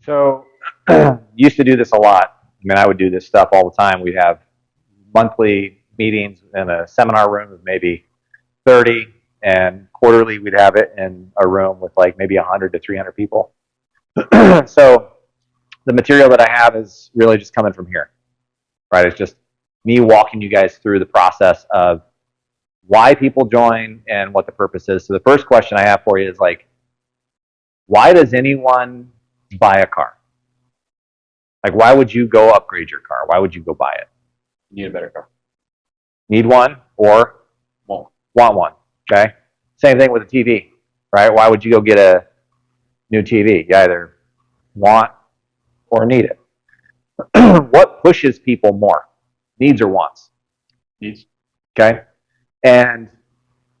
So, used to do this a lot. I mean, I would do this stuff all the time. We'd have monthly meetings in a seminar room of maybe 30, and quarterly we'd have it in a room with like maybe 100 to 300 people. So, the material that I have is really just coming from here, right? It's just me walking you guys through the process of why people join and what the purpose is. So, the first question I have for you is like, why does anyone buy a car? Like, why would you go upgrade your car? Why would you go buy it? Need a better car. Need one or Won't. want one? Okay. Same thing with a TV, right? Why would you go get a new TV? You either want or need it. What pushes people more? Needs or wants? Needs. Okay. And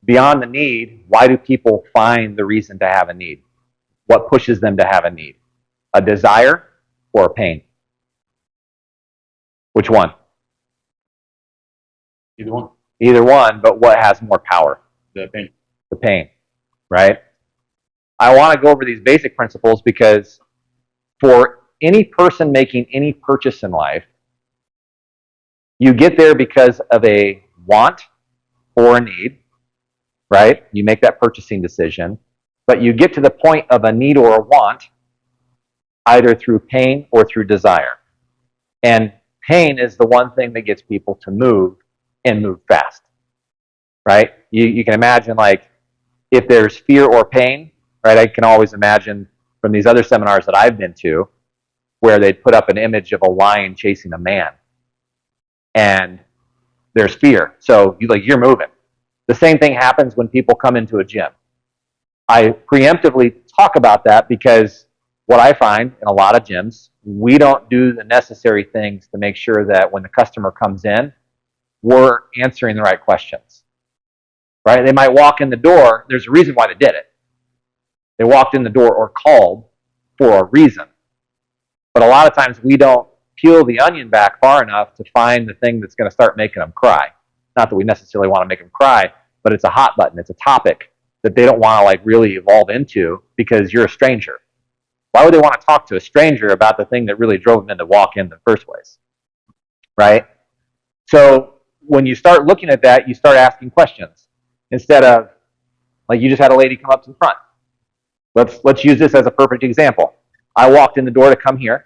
beyond the need, why do people find the reason to have a need? What pushes them to have a need? A desire or a pain? Which one? Either one. Either one, but what has more power? The pain. The pain, right? I want to go over these basic principles because for any person making any purchase in life, you get there because of a want or a need, right? You make that purchasing decision, but you get to the point of a need or a want either through pain or through desire. And pain is the one thing that gets people to move and move fast, right? You can imagine, like, if there's fear or pain, right? I can always imagine from these other seminars that I've been to where they'd put up an image of a lion chasing a man, and there's fear. So you're moving. The same thing happens when people come into a gym. I preemptively talk about that because what I find in a lot of gyms, we don't do the necessary things to make sure that when the customer comes in, we're answering the right questions, right? They might walk in the door. There's a reason why they did it. They walked in the door or called for a reason. But a lot of times we don't peel the onion back far enough to find the thing that's going to start making them cry. Not that we necessarily want to make them cry, but it's a hot button. It's a topic that they don't want to like really evolve into because you're a stranger. Why would they want to talk to a stranger about the thing that really drove them in to walk in the first place? Right? So when you start looking at that, you start asking questions instead of, like, you just had a lady come up to the front. Let's use this as a perfect example. I walked in the door to come here.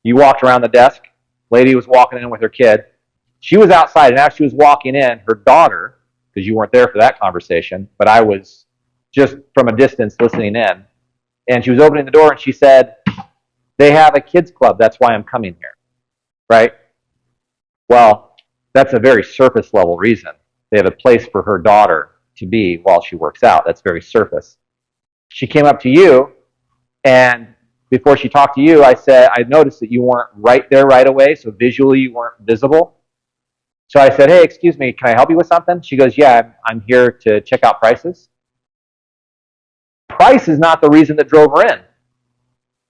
You walked around the desk. Lady was walking in with her kid. She was outside, and as she was walking in, her daughter, because you weren't there for that conversation, but I was just from a distance listening in, and she was opening the door, and she said, they have a kids club. That's why I'm coming here. Right? Well, that's a very surface level reason. They have a place for her daughter to be while she works out. That's very surface. She came up to you, and before she talked to you, I said, I noticed that you weren't right there right away, so visually you weren't visible. So I said, hey, excuse me, can I help you with something? She goes, yeah, I'm here to check out prices. Price is not the reason that drove her in.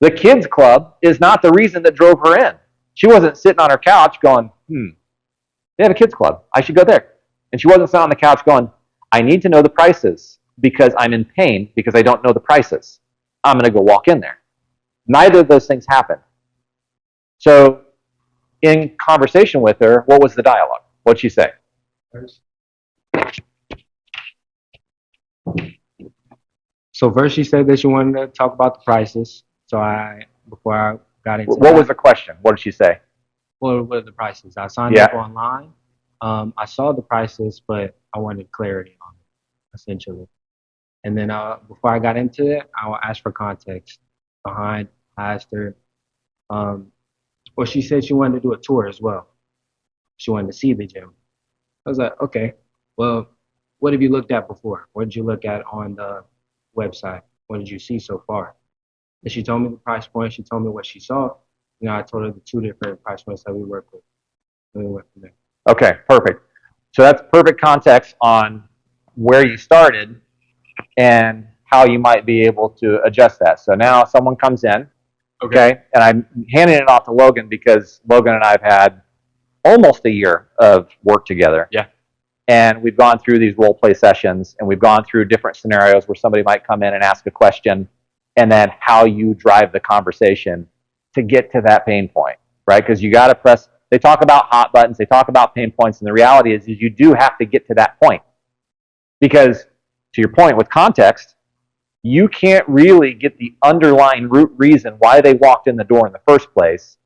The kids club is not the reason that drove her in. She wasn't sitting on her couch going, they have a kids club. I should go there. And she wasn't sitting on the couch going, I need to know the prices because I'm in pain because I don't know the prices. I'm going to go walk in there. Neither of those things happened. So in conversation with her, what was the dialogue? What'd she say? So first she said that she wanted to talk about the prices. So before I got into What was the question? What did she say? what are the prices? I signed up online. I saw the prices, but I wanted clarity on it, essentially. And then before I got into it, I asked for context behind. I asked her, well, she said she wanted to do a tour as well. She wanted to see the gym. I was like, okay, well, what have you looked at before? What did you look at on the website? What did you see so far? And she told me the price point. She told me what she saw. I told her the two different price points that we work with. And we went from there. Okay, perfect. So that's perfect context on where you started and how you might be able to adjust that. So now someone comes in, okay, and I'm handing it off to Logan because Logan and I have had almost a year of work together. Yeah. And we've gone through these role play sessions, and we've gone through different scenarios where somebody might come in and ask a question, and then how you drive the conversation to get to that pain point, right? Because you got to press. They talk about hot buttons, they talk about pain points, and the reality is you do have to get to that point. Because to your point with context, you can't really get the underlying root reason why they walked in the door in the first place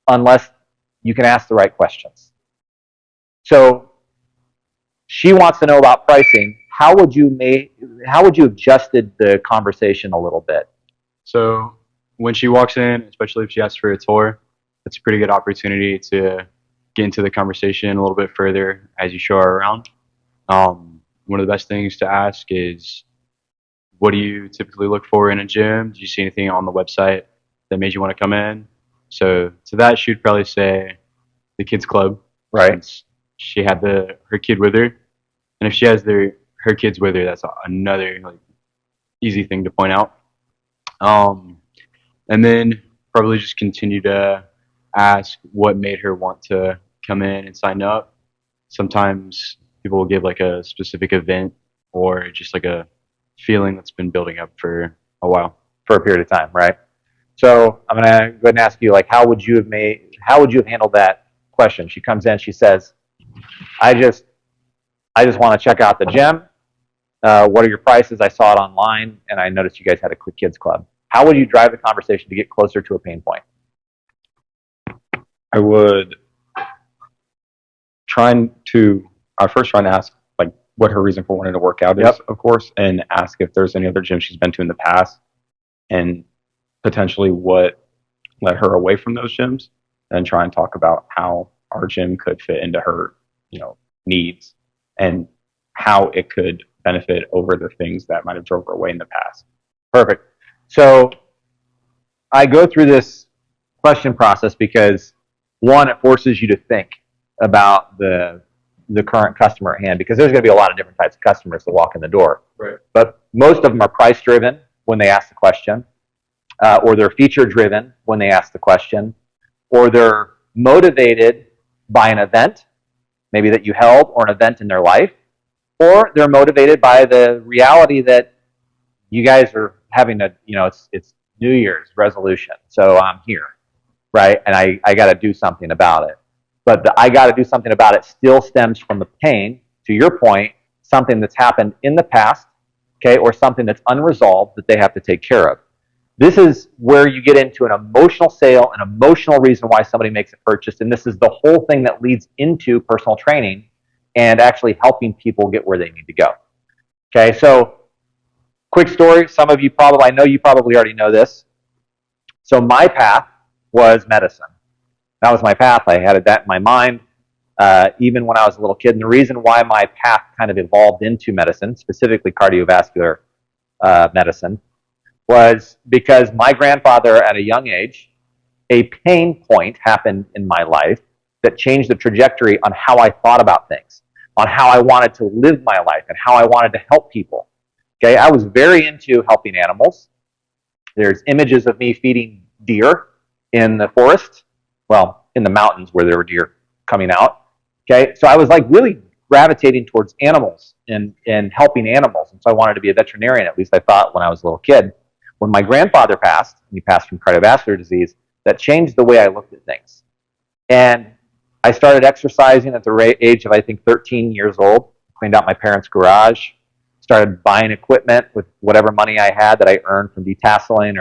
unless you can ask the right questions. So she wants to know about pricing. How would you have adjusted the conversation a little bit? So when she walks in, especially if she asks for a tour, it's a pretty good opportunity to get into the conversation a little bit further as you show her around. One of the best things to ask is, what do you typically look for in a gym? Do you see anything on the website that made you want to come in? So to that, she'd probably say the kids club, Right. since she had her kid with her, and if she has her kids with her, that's another easy thing to point out. And then probably just continue to ask what made her want to come in and sign up. Sometimes people will give a specific event or just a feeling that's been building up for a while. For a period of time, right? So I'm gonna go ahead and ask you, how would you have handled that question? She comes in, she says, I just want to check out the gym. What are your prices? I saw it online, and I noticed you guys had a quick kids club. How would you drive the conversation to get closer to a pain point? I would first try to ask what her reason for wanting to work out is, Yep. of course, and ask if there's any other gym she's been to in the past, and potentially what led her away from those gyms, and try and talk about how our gym could fit into her, needs, and how it could benefit over the things that might have drove her away in the past. Perfect. So I go through this question process because, one, it forces you to think about the current customer at hand, because there's going to be a lot of different types of customers that walk in the door. Right. But most of them are price driven when they ask the question, or they're feature driven when they ask the question, or they're motivated by an event, maybe that you held, or an event in their life, or they're motivated by the reality that you guys are having it's New Year's resolution, so I'm here, right? And I got to do something about it. But the I got to do something about it still stems from the pain, to your point, something that's happened in the past, okay, or something that's unresolved that they have to take care of. This is where you get into an emotional sale, an emotional reason why somebody makes a purchase, and this is the whole thing that leads into personal training and actually helping people get where they need to go. Okay, so quick story. I know you probably already know this. So my path was medicine. That was my path. I had that in my mind even when I was a little kid. And the reason why my path kind of evolved into medicine, specifically cardiovascular medicine, was because my grandfather, at a young age, a pain point happened in my life that changed the trajectory on how I thought about things, on how I wanted to live my life, and how I wanted to help people. Okay, I was very into helping animals. There's images of me feeding deer in the forest, well, in the mountains where there were deer coming out. Okay, so I was really gravitating towards animals and helping animals. And so I wanted to be a veterinarian, at least I thought when I was a little kid. When my grandfather passed, and he passed from cardiovascular disease, that changed the way I looked at things. And I started exercising at the age of, I think, 13 years old, cleaned out my parents' garage, started buying equipment with whatever money I had that I earned from detasseling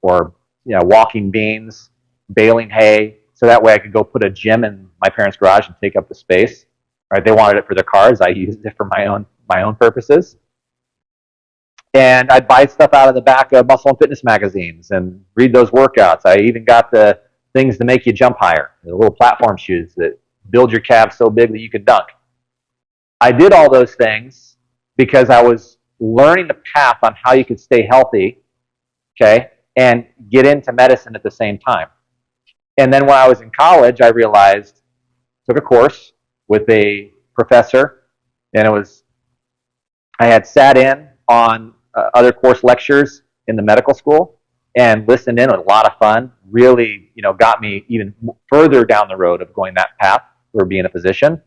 or walking beans, baling hay, so that way I could go put a gym in my parents' garage and take up the space. Right? They wanted it for their cars. I used it for my own purposes. And I'd buy stuff out of the back of muscle and fitness magazines and read those workouts. I even got the things to make you jump higher, the little platform shoes that build your calves so big that you could dunk. I did all those things because I was learning the path on how you could stay healthy, okay, and get into medicine at the same time. And then when I was in college, I realized, took a course with a professor, and I had sat in on other course lectures in the medical school and listened in. It was a lot of fun, really, got me even further down the road of going that path for being a physician.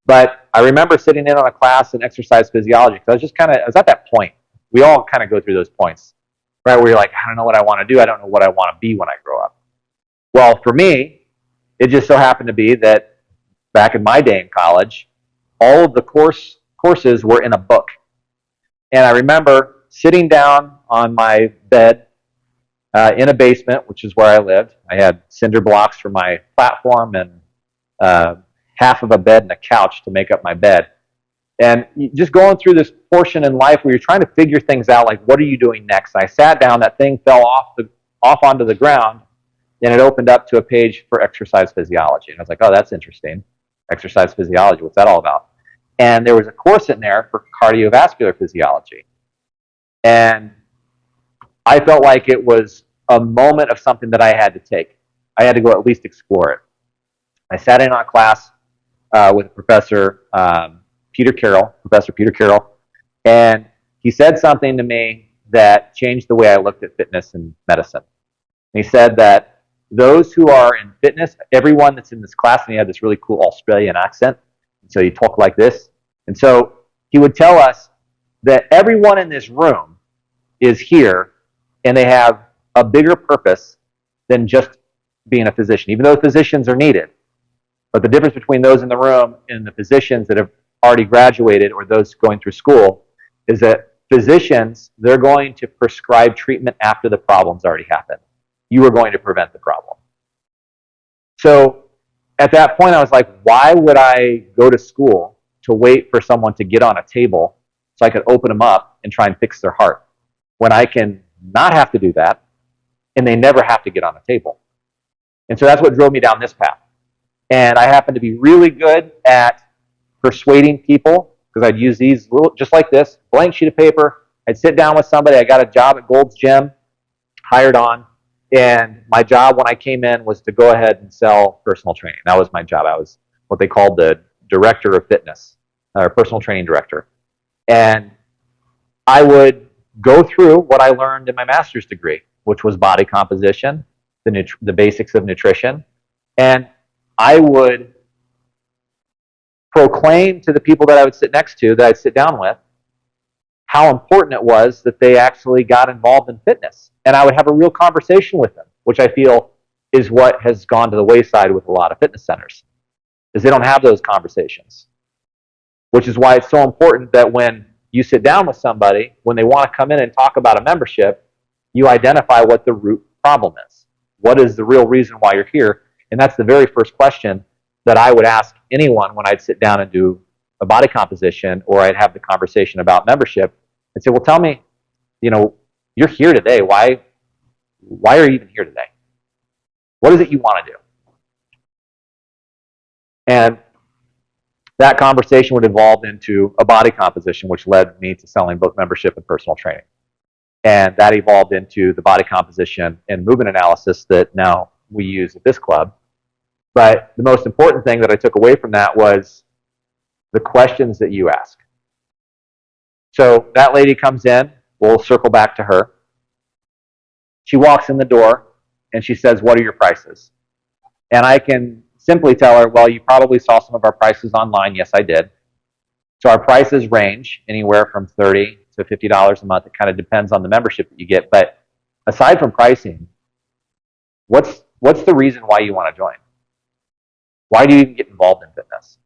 But I remember sitting in on a class in exercise physiology, because I was at that point. We all kind of go through those points. right? Where you're like, I don't know what I want to do. I don't know what I want to be when I grow up. Well, for me, it just so happened to be that back in my day in college, all of the courses were in a book. And I remember sitting down on my bed in a basement, which is where I lived. I had cinder blocks for my platform and half of a bed and a couch to make up my bed. And just going through this portion in life where you're trying to figure things out, like what are you doing next? I sat down, that thing fell off onto the ground, and it opened up to a page for exercise physiology. And I was like, oh, that's interesting. Exercise physiology, what's that all about? And there was a course in there for cardiovascular physiology. And I felt like it was a moment of something that I had to take. I had to go at least explore it. I sat in on a class with Professor Peter Carroll, and he said something to me that changed the way I looked at fitness and medicine. And he said that those who are in fitness, everyone that's in this class, and he had this really cool Australian accent, so he talked like this. And so he would tell us that everyone in this room is here and they have a bigger purpose than just being a physician, even though physicians are needed. But the difference between those in the room and the physicians that have already graduated or those going through school is that physicians, they're going to prescribe treatment after the problem's already happened. You are going to prevent the problem. So at that point, I was like, why would I go to school to wait for someone to get on a table so I could open them up and try and fix their heart when I can not have to do that and they never have to get on a table? And so that's what drove me down this path. And I happen to be really good at persuading people because I'd use these little, just like this, blank sheet of paper. I'd sit down with somebody. I got a job at Gold's Gym, hired on. And my job when I came in was to go ahead and sell personal training. That was my job. I was what they called the director of fitness, or personal training director. And I would go through what I learned in my master's degree, which was body composition, the basics of nutrition. And I would proclaim to the people that I would sit next to, that I'd sit down with, how important it was that they actually got involved in fitness. And I would have a real conversation with them, which I feel is what has gone to the wayside with a lot of fitness centers, is they don't have those conversations. Which is why it's so important that when you sit down with somebody, when they want to come in and talk about a membership, you identify what the root problem is. What is the real reason why you're here? And that's the very first question that I would ask anyone when I'd sit down and do a body composition or I'd have the conversation about membership. I'd say, well, tell me, you're here today. Why are you even here today? What is it you want to do? And that conversation would evolve into a body composition, which led me to selling both membership and personal training. And that evolved into the body composition and movement analysis that now we use at this club. But the most important thing that I took away from that was the questions that you ask. So that lady comes in, we'll circle back to her. She walks in the door and she says, what are your prices? And I can simply tell her, well, you probably saw some of our prices online. Yes, I did. So our prices range anywhere from $30 to $50 a month. It kind of depends on the membership that you get. But aside from pricing, what's the reason why you want to join? Why do you even get involved in fitness?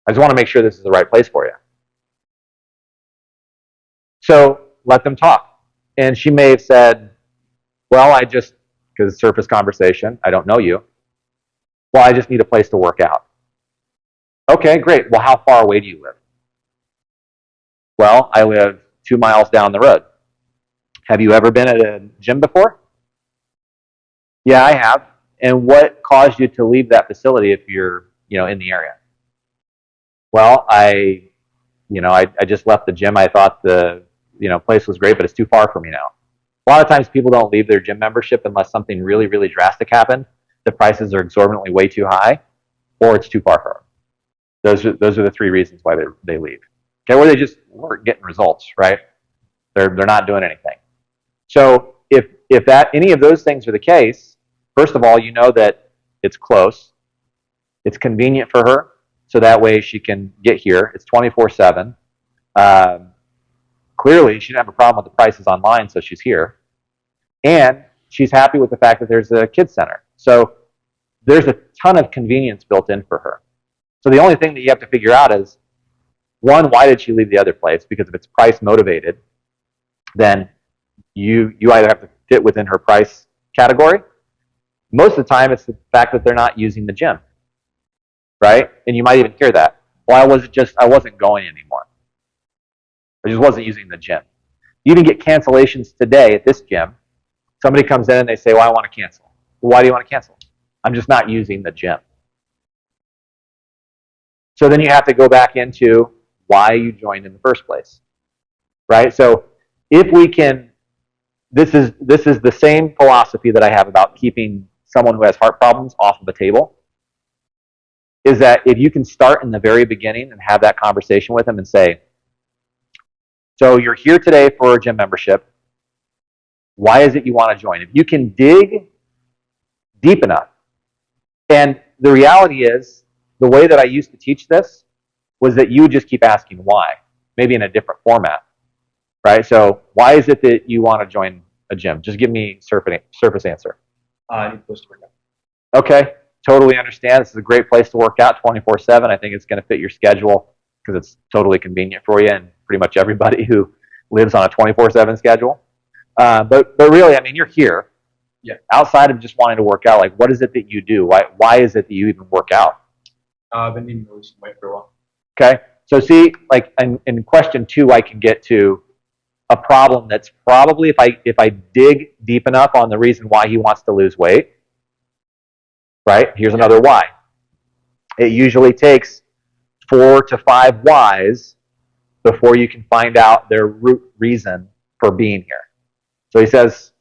I just want to make sure this is the right place for you. So let them talk. And she may have said, well, because it's surface conversation, I don't know you. Well, I just need a place to work out. Okay, great. Well, how far away do you live? Well, I live 2 miles down the road. Have you ever been at a gym before? Yeah, I have. And what caused you to leave that facility if you're, in the area? Well, I just left the gym. I thought the, place was great, but it's too far for me now. A lot of times people don't leave their gym membership unless something really, really drastic happened. The prices are exorbitantly way too high, or it's too far for them. Those are the 3 reasons why they leave. Okay, or they just weren't getting results, right? They're not doing anything. So if any of those things are the case, first of all, you know that it's close, it's convenient for her, so that way she can get here. It's 24/7. clearly she didn't have a problem with the prices online, so she's here. And she's happy with the fact that there's a kids center. So there's a ton of convenience built in for her. So the only thing that you have to figure out is, one, why did she leave the other place? Because if it's price motivated, then you either have to fit within her price category. Most of the time, it's the fact that they're not using the gym, right? And you might even hear that. Well, I wasn't going anymore. I just wasn't using the gym. You even get cancellations today at this gym. Somebody comes in and they say, well, I want to cancel. Well, why do you want to cancel? I'm just not using the gym. So then you have to go back into why you joined in the first place, right? So if we can, this is the same philosophy that I have about keeping someone who has heart problems off of a table, is that if you can start in the very beginning and have that conversation with them and say, so you're here today for a gym membership. Why is it you want to join? If you can dig deep enough, and the reality is, the way that I used to teach this was that you would just keep asking why, maybe in a different format, right? So why is it that you want to join a gym? Just give me surface answer. I need to post workout. Okay, totally understand. This is a great place to work out 24/7. I think it's going to fit your schedule because it's totally convenient for you and pretty much everybody who lives on a 24/7 schedule. But really, I mean, you're here. Yeah. Outside of just wanting to work out, like, what is it that you do? Why is it that you even work out? I've been needing to lose some weight for a while. Okay. So see, like in question 2, I can get to a problem that's probably, if I dig deep enough on the reason why he wants to lose weight, right? Here's another why. It usually takes 4 to 5 whys before you can find out their root reason for being here. So he says,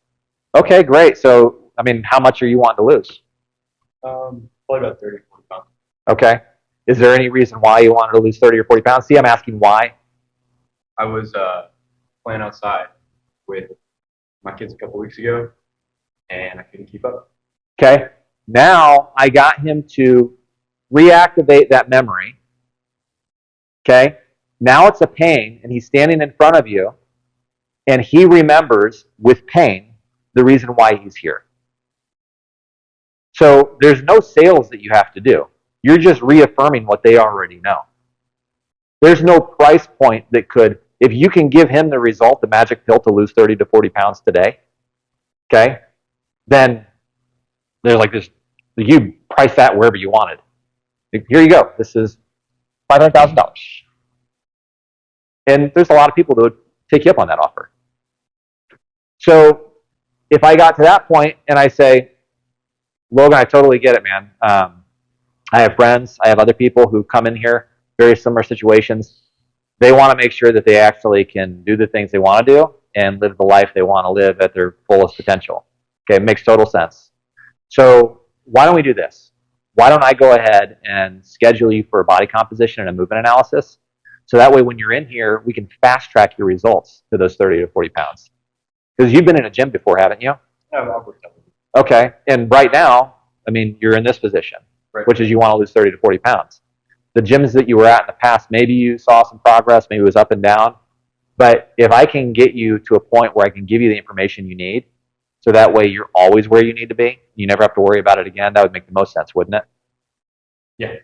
okay, great. So, I mean, how much are you wanting to lose? Probably about 30, 40 pounds. Okay. Is there any reason why you wanted to lose 30 or 40 pounds? See, I'm asking why. I was playing outside with my kids a couple weeks ago, and I couldn't keep up. Okay. Now I got him to reactivate that memory. Okay. Now it's a pain, and he's standing in front of you, and he remembers with pain the reason why he's here. So there's no sales that you have to do. You're just reaffirming what they already know. There's no price point that could, if you can give him the result, the magic pill to lose 30 to 40 pounds today, okay, then there's like this, you price that wherever you wanted. Here you go. This is $500,000. And there's a lot of people that would take you up on that offer. So if I got to that point and I say, Logan, I totally get it, man. I have friends, I have other people who come in here, very similar situations. They want to make sure that they actually can do the things they want to do and live the life they want to live at their fullest potential. Okay, it makes total sense. So why don't we do this? Why don't I go ahead and schedule you for a body composition and a movement analysis? So that way when you're in here, we can fast track your results to those 30 to 40 pounds. Because you've been in a gym before, haven't you? Yeah, I've worked out. Okay, and right now, I mean, you're in this position, Right. which is you want to lose 30 to 40 pounds. The gyms that you were at in the past, maybe you saw some progress, maybe it was up and down. But if I can get you to a point where I can give you the information you need, so that way you're always where you need to be, you never have to worry about it again, that would make the most sense, wouldn't it? Yeah.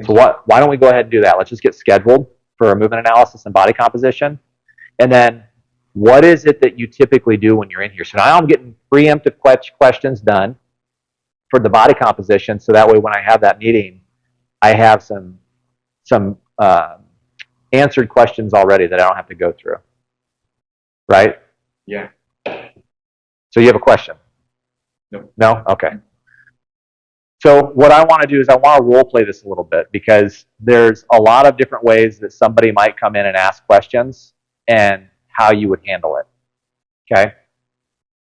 So why don't we go ahead and do that? Let's just get scheduled for a movement analysis and body composition. And then what is it that you typically do when you're in here? So now I'm getting preemptive questions done for the body composition, so that way when I have that meeting, I have some answered questions already that I don't have to go through. Right? Yeah. So you have a question? No. No? Okay. So what I want to do is I want to role play this a little bit, because there's a lot of different ways that somebody might come in and ask questions and how you would handle it. Okay?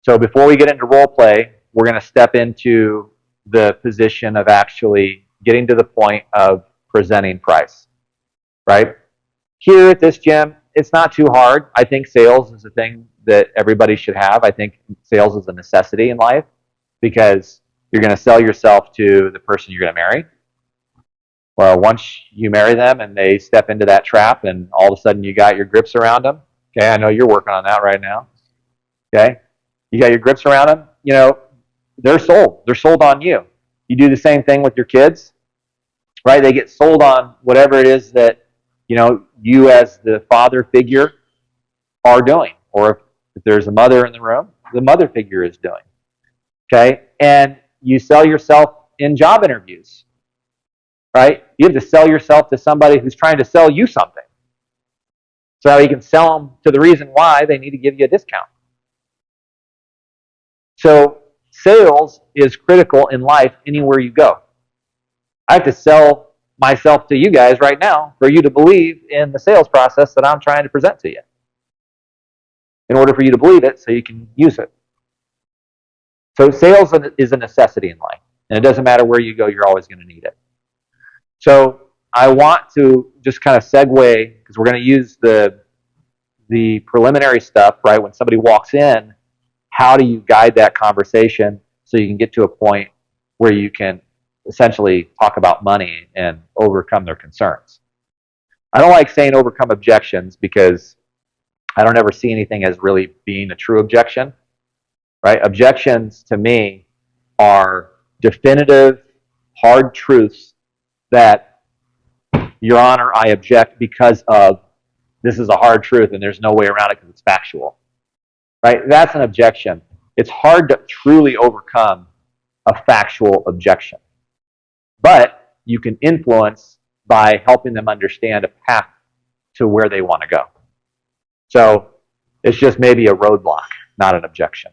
So before we get into role play, we're going to step into the position of actually getting to the point of presenting price. Right? Here at this gym, it's not too hard. I think sales is a thing that everybody should have. I think sales is a necessity in life, because you're going to sell yourself to the person you're going to marry. Well, once you marry them and they step into that trap and all of a sudden you got your grips around them, Okay, I know you're working on that right now. Okay, you got your grips around them. You know, they're sold. They're sold on you. You do the same thing with your kids, right? They get sold on whatever it is that, you know, you as the father figure are doing, or if there's a mother in the room, the mother figure is doing. Okay, and you sell yourself in job interviews, right? You have to sell yourself to somebody who's trying to sell you something, so you can sell them to the reason why they need to give you a discount. So sales is critical in life anywhere you go. I have to sell myself to you guys right now for you to believe in the sales process that I'm trying to present to you, in order for you to believe it so you can use it. So sales is a necessity in life, and it doesn't matter where you go, you're always going to need it. So I want to just kind of segue, because we're going to use the preliminary stuff, right? When somebody walks in, how do you guide that conversation so you can get to a point where you can essentially talk about money and overcome their concerns? I don't like saying overcome objections, because I don't ever see anything as really being a true objection, right? Objections to me are definitive, hard truths that, Your Honor, I object because of this is a hard truth and there's no way around it because it's factual, right? That's an objection. It's hard to truly overcome a factual objection, but you can influence by helping them understand a path to where they want to go. So it's just maybe a roadblock, not an objection.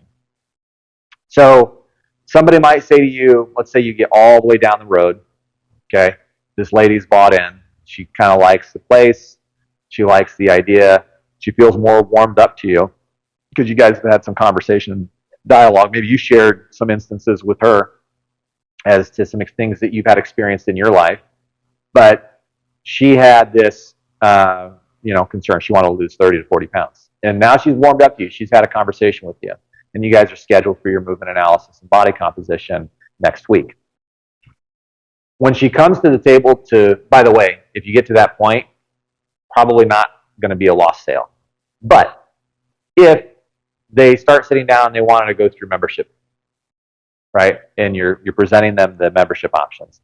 So somebody might say to you, let's say you get all the way down the road, okay? This lady's bought in. She kind of likes the place. She likes the idea. She feels more warmed up to you because you guys have had some conversation and dialogue. Maybe you shared some instances with her as to some things that you've had experienced in your life. But she had this, concern. She wanted to lose 30 to 40 pounds. And now she's warmed up to you. She's had a conversation with you. And you guys are scheduled for your movement analysis and body composition next week. When she comes to the table by the way, if you get to that point, probably not going to be a lost sale. But if they start sitting down and they wanted to go through membership, right? And you're presenting them the membership options.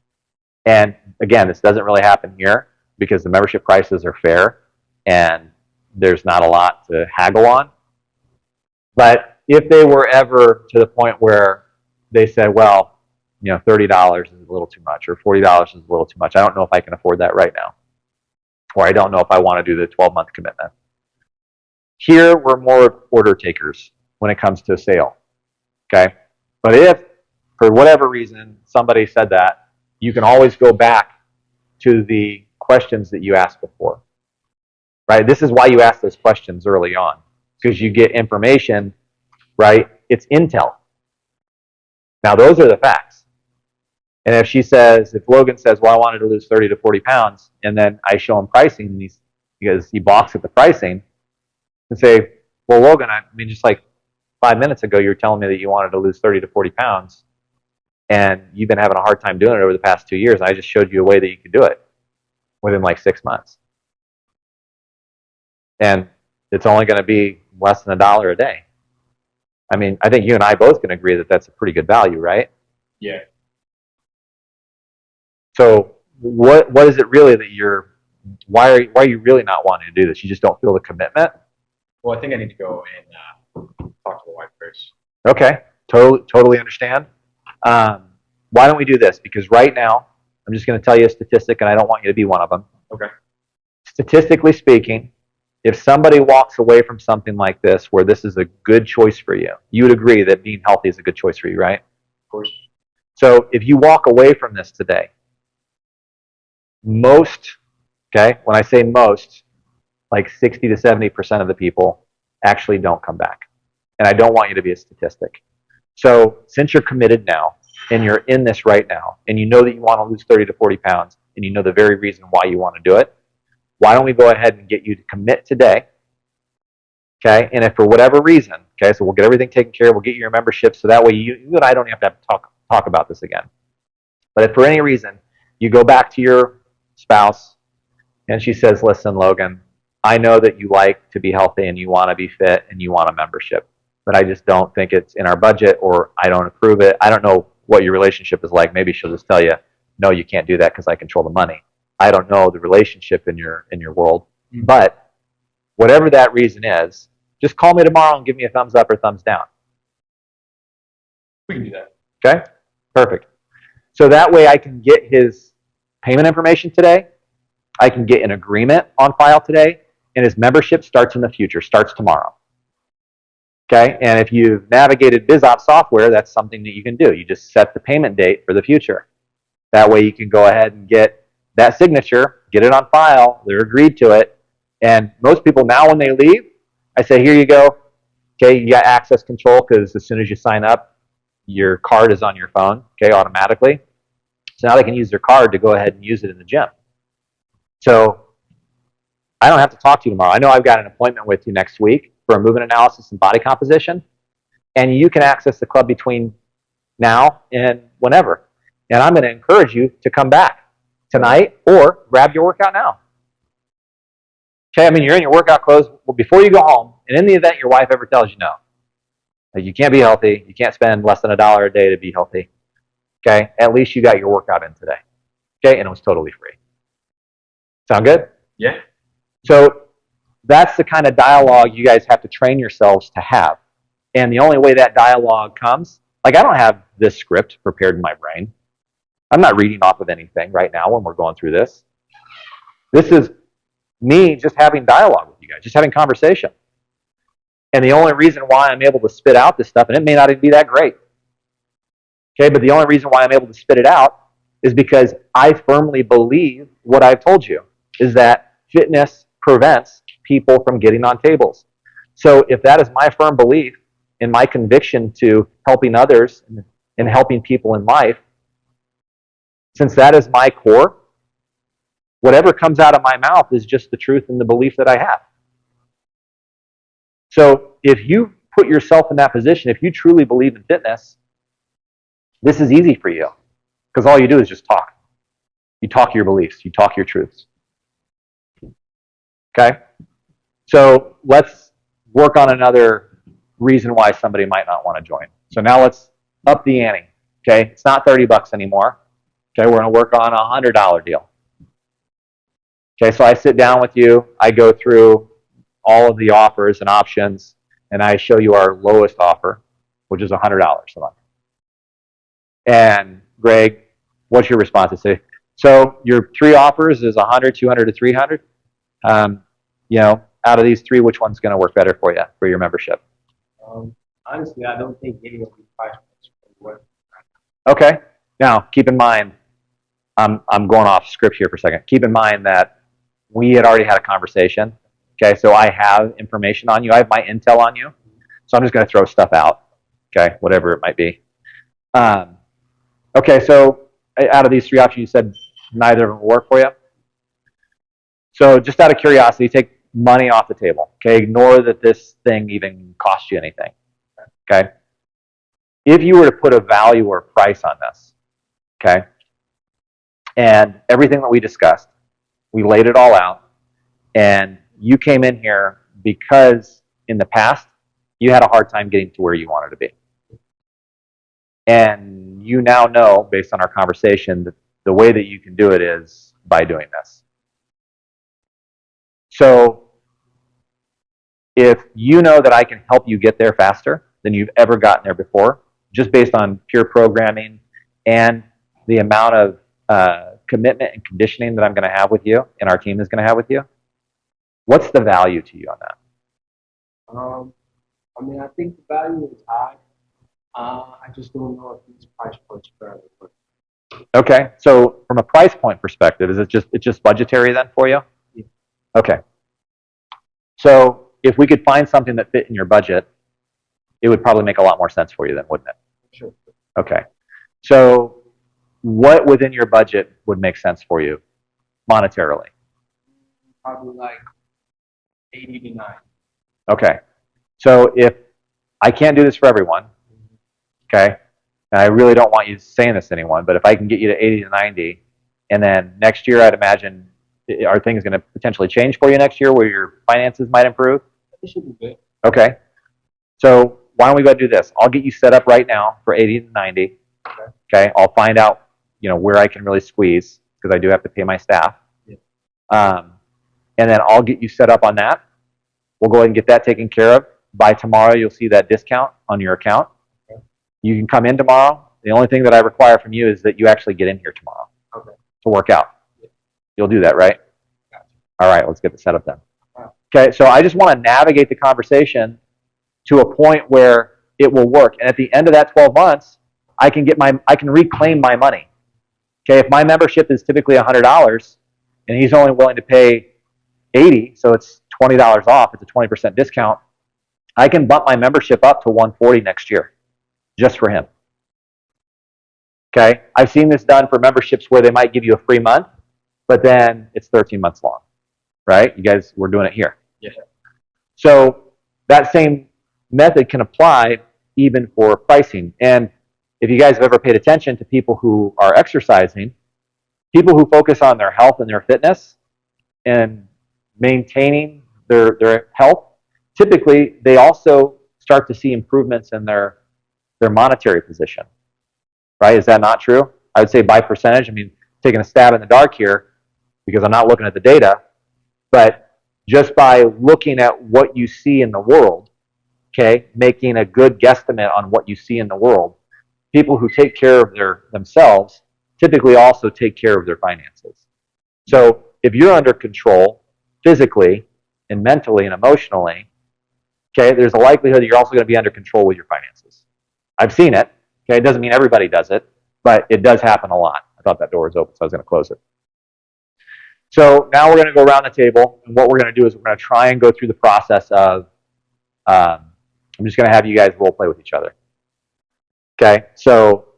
And again, this doesn't really happen here because the membership prices are fair and there's not a lot to haggle on. But if they were ever to the point where they said, well, $30 is a little too much, or $40 is a little too much. I don't know if I can afford that right now. Or I don't know if I want to do the 12-month commitment. Here, we're more order takers when it comes to a sale. Okay? But if, for whatever reason, somebody said that, you can always go back to the questions that you asked before. Right? This is why you ask those questions early on, because you get information, right? It's intel. Now, those are the facts. And if Logan says, well, I wanted to lose 30 to 40 pounds, and then I show him pricing, and because he balks at the pricing, and say, well, Logan, just like 5 minutes ago, you were telling me that you wanted to lose 30 to 40 pounds, and you've been having a hard time doing it over the past 2 years, and I just showed you a way that you could do it within like 6 months. And it's only going to be less than $1 a day. I think you and I both can agree that that's a pretty good value, right? Yeah. So what is it really that why are you really not wanting to do this? You just don't feel the commitment? Well, I think I need to go and talk to the wife first. Okay, totally understand. Why don't we do this? Because right now, I'm just going to tell you a statistic, and I don't want you to be one of them. Okay. Statistically speaking, if somebody walks away from something like this, where this is a good choice for you, you would agree that being healthy is a good choice for you, right? Of course. So if you walk away from this today, most, okay, when I say most, like 60 to 70% of the people actually don't come back. And I don't want you to be a statistic. So since you're committed now, and you're in this right now, and you know that you want to lose 30 to 40 pounds, and you know the very reason why you want to do it, why don't we go ahead and get you to commit today, okay? And if for whatever reason, okay, so we'll get everything taken care of, we'll get you your membership, so that way you and I don't have to talk about this again. But if for any reason you go back to your spouse and she says, listen, Logan, I know that you like to be healthy and you want to be fit and you want a membership, but I just don't think it's in our budget, or I don't approve it. I don't know what your relationship is like. Maybe she'll just tell you, no, you can't do that because I control the money. I don't know the relationship in your world, but whatever that reason is, just call me tomorrow and give me a thumbs up or thumbs down. We can do that. Okay? Perfect. So that way I can get his payment information today. I can get an agreement on file today, and his membership starts in the future, starts tomorrow. Okay? And if you've navigated BizOps software, that's something that you can do. You just set the payment date for the future. That way you can go ahead and get that signature, get it on file, they're agreed to it. And most people now when they leave, I say, here you go. Okay, you got access control because as soon as you sign up, your card is on your phone, okay, automatically. So now they can use their card to go ahead and use it in the gym. So I don't have to talk to you tomorrow. I know I've got an appointment with you next week for a movement analysis and body composition. And you can access the club between now and whenever. And I'm going to encourage you to come back tonight or grab your workout now. Okay, I mean, you're in your workout clothes before you go home, and in the event your wife ever tells you no, that you can't be healthy, you can't spend less than $1 a day to be healthy, okay, at least you got your workout in today, okay, and it was totally free. Sound good? Yeah. So that's the kind of dialogue you guys have to train yourselves to have. And the only way that dialogue comes, like I don't have this script prepared in my brain. I'm not reading off of anything right now when we're going through this. This is me just having dialogue with you guys, just having conversation. And the only reason why I'm able to spit out this stuff, and it may not even be that great, okay, but the only reason why I'm able to spit it out is because I firmly believe what I've told you, is that fitness prevents people from getting on tables. So if that is my firm belief and my conviction to helping others and helping people in life, since that is my core, whatever comes out of my mouth is just the truth and the belief that I have. So if you put yourself in that position, if you truly believe in fitness, this is easy for you because all you do is just talk. You talk your beliefs. You talk your truths. Okay? So let's work on another reason why somebody might not want to join. So now let's up the ante. Okay? It's not $30 anymore. Okay? We're going to work on a $100 deal. Okay, so I sit down with you, I go through all of the offers and options, and I show you our lowest offer, which is $100 a month. And Greg, what's your response? I say, so your three offers is 100, 200, or 300. You know, out of these three, which one's going to work better for you for your membership? Honestly, I don't think any of these price points will work. Okay. Now, keep in mind, I'm going off script here for a second. Keep in mind that we had already had a conversation. Okay, so I have information on you. I have my intel on you. So I'm just going to throw stuff out. Okay, whatever it might be. Okay, so out of these three options, you said neither of them will work for you. So just out of curiosity, take money off the table. Okay, ignore that this thing even cost you anything. Okay, if you were to put a value or price on this, okay, and everything that we discussed, we laid it all out, and you came in here because in the past you had a hard time getting to where you wanted to be. And you now know, based on our conversation, that the way that you can do it is by doing this. So if you know that I can help you get there faster than you've ever gotten there before, just based on pure programming and the amount of commitment and conditioning that I'm going to have with you and our team is going to have with you, what's the value to you on that? I mean, I think the value is high. I just don't know if these price points are work. Okay, so from a price point perspective, is it's just budgetary then for you? Yeah. Okay. So if we could find something that fit in your budget, it would probably make a lot more sense for you then, wouldn't it? Sure. Okay. So what within your budget would make sense for you monetarily? Probably like 80 to 90. Okay. So if I can't do this for everyone, okay, and I really don't want you saying this to anyone, but if I can get you to 80 to 90, and then next year I'd imagine Are things going to potentially change for you next year where your finances might improve? It should be good. Okay. So why don't we go do this? I'll get you set up right now for 80 to 90. Okay. I'll find out, where I can really squeeze because I do have to pay my staff. Yeah. And then I'll get you set up on that. We'll go ahead and get that taken care of. By tomorrow, you'll see that discount on your account. Okay. You can come in tomorrow. The only thing that I require from you is that you actually get in here tomorrow to work out. Yeah. You'll do that, right? Gotcha. All right, let's get the setup done. Wow. Okay, so I just want to navigate the conversation to a point where it will work. And at the end of that 12 months, I can reclaim my money. Okay, if my membership is typically $100 and he's only willing to pay 80, so it's $20 off, it's a 20% discount, I can bump my membership up to 140 next year just for him. Okay, I've seen this done for memberships where they might give you a free month, but then it's 13 months long, right? You guys, we're doing it here. Yeah. So that same method can apply even for pricing. And if you guys have ever paid attention to people who are exercising, people who focus on their health and their fitness and maintaining their health, typically they also start to see improvements in their monetary position. Right? Is that not true? I would say by percentage. I mean, taking a stab in the dark here because I'm not looking at the data, but just by looking at what you see in the world, okay, making a good guesstimate on what you see in the world, people who take care of themselves typically also take care of their finances. So if you're under control physically and mentally and emotionally, okay, there's a likelihood that you're also going to be under control with your finances. I've seen it. Okay, it doesn't mean everybody does it, but it does happen a lot. I thought that door was open, so I was going to close it. So now we're going to go around the table, and what we're going to do is we're going to try and go through the process of, I'm just going to have you guys role play with each other. Okay, so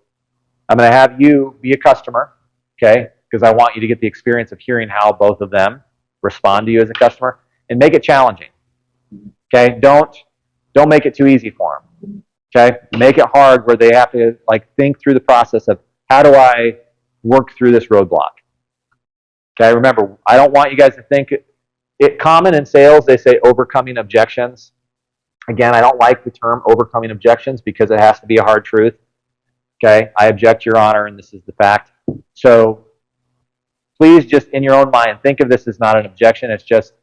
I'm going to have you be a customer, okay, because I want you to get the experience of hearing how both of them respond to you as a customer, and make it challenging. Okay, don't make it too easy for them. Okay, make it hard where they have to think through the process of how do I work through this roadblock. Okay, remember, I don't want you guys to think it common in sales. They say overcoming objections. Again, I don't like the term overcoming objections because it has to be a hard truth. Okay, I object, Your Honor, and this is the fact. So please, just in your own mind, think of this as not an objection. It's just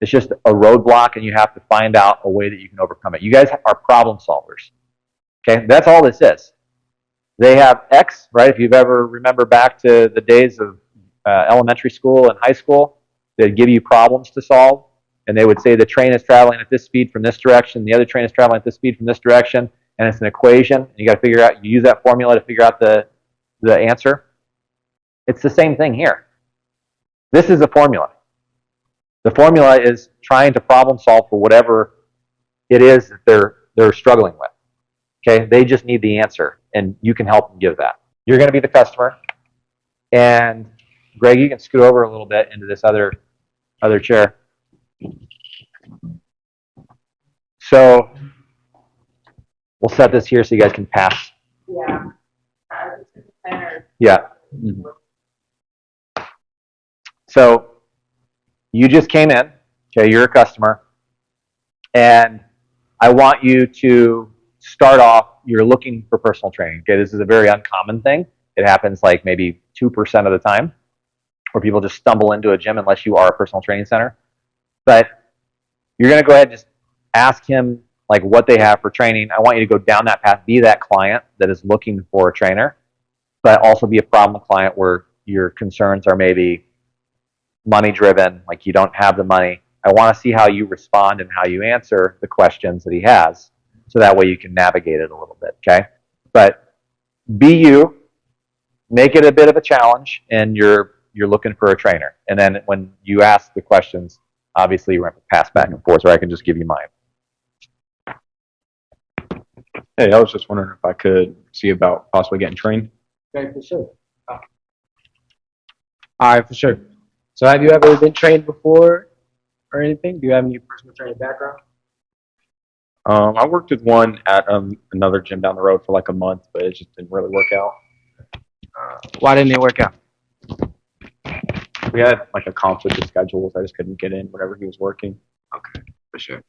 a roadblock, and you have to find out a way that you can overcome it. You guys are problem solvers. Okay, that's all this is. They have X, right? If you've ever remember back to the days of elementary school and high school, they'd give you problems to solve, and they would say the train is traveling at this speed from this direction, the other train is traveling at this speed from this direction, and it's an equation, and you got to figure out, you use that formula to figure out the answer. It's the same thing here. This is a formula. The formula is trying to problem solve for whatever it is that they're struggling with. Okay, they just need the answer, and you can help them give that. You're going to be the customer, and Greg, you can scoot over a little bit into this other chair. So we'll set this here so you guys can pass. Yeah. Yeah. Mm-hmm. So you just came in, okay, you're a customer, and I want you to start off, you're looking for personal training. Okay, this is a very uncommon thing. It happens like maybe 2% of the time where people just stumble into a gym unless you are a personal training center. But you're going to go ahead and just ask him what they have for training. I want you to go down that path, be that client that is looking for a trainer, but also be a problem client where your concerns are maybe money driven, like you don't have the money. I want to see how you respond and how you answer the questions that he has, so that way you can navigate it a little bit, okay? But be you, make it a bit of a challenge, and you're looking for a trainer. And then when you ask the questions, obviously you're going to pass back and forth, or I can just give you mine. Hey, I was just wondering if I could see about possibly getting trained. Okay, for sure. All right, for sure. So have you ever been trained before or anything? Do you have any personal training background? I worked with one at another gym down the road for a month, but it just didn't really work out. Why didn't it work out? We had like a conflict of schedules. I just couldn't get in whenever he was working. For sure.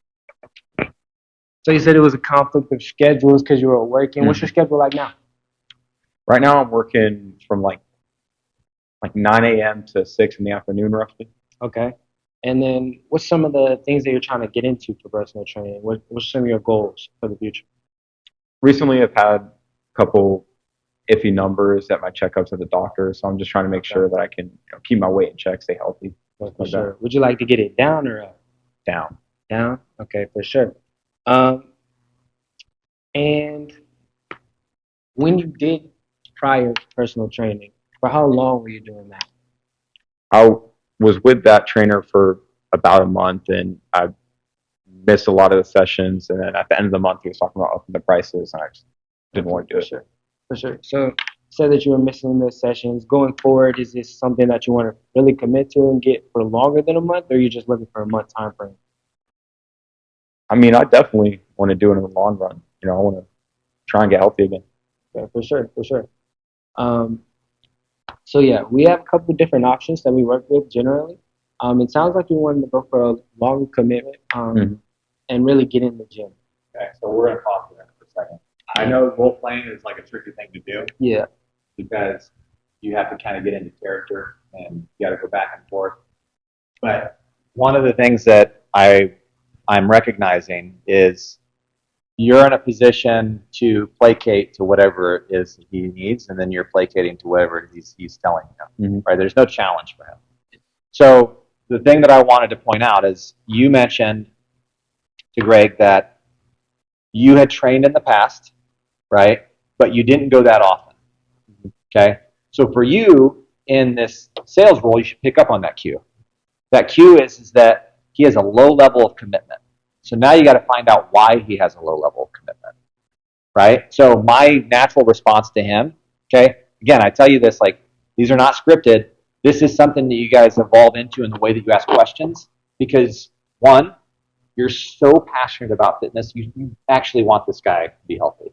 So you said it was a conflict of schedules because you were working. What's your schedule like now? Right now, I'm working from like 9 a.m. to 6 in the afternoon, roughly. Okay. And then what's some of the things that you're trying to get into for personal training? What's some of your goals for the future? Recently, I've had a couple iffy numbers at my checkups at the doctor, so I'm just trying to make sure that I can keep my weight in check, stay healthy. For Like sure. Would you like to get it down or up? Down. Down? Okay, for sure. And when you did prior personal training, for how long were you doing that? I was with that trainer for about a month, and I missed a lot of the sessions. And then at the end of the month, he was talking about upping the prices, and I just didn't want to do it. For sure. So, say that you were missing the sessions. Going forward, is this something that you want to really commit to and get for longer than a month, or are you just looking for a month time frame? I mean, I definitely want to do it in the long run. I want to try and get healthy again. Yeah, for sure, for sure. So yeah, we have a couple of different options that we work with generally. It sounds like you wanted to go for a long commitment and really get in the gym. Okay, so we're going to talk to that for a second. I know role playing is like a tricky thing to do Yeah, because you have to kind of get into character and you got to go back and forth. But one of the things that I'm recognizing is you're in a position to placate to whatever it is he needs, and then you're placating to whatever he's telling you. Right? There's no challenge for him. So the thing that I wanted to point out is you mentioned to Greg that you had trained in the past, right? But you didn't go that often. Okay? So for you in this sales role, you should pick up on that cue. That cue is that he has a low level of commitment. So now you got to find out why he has a low level of commitment, right? So my natural response to him, okay, again, I tell you this, like, these are not scripted. This is something that you guys evolve into in the way that you ask questions because, one, you're so passionate about fitness, you actually want this guy to be healthy.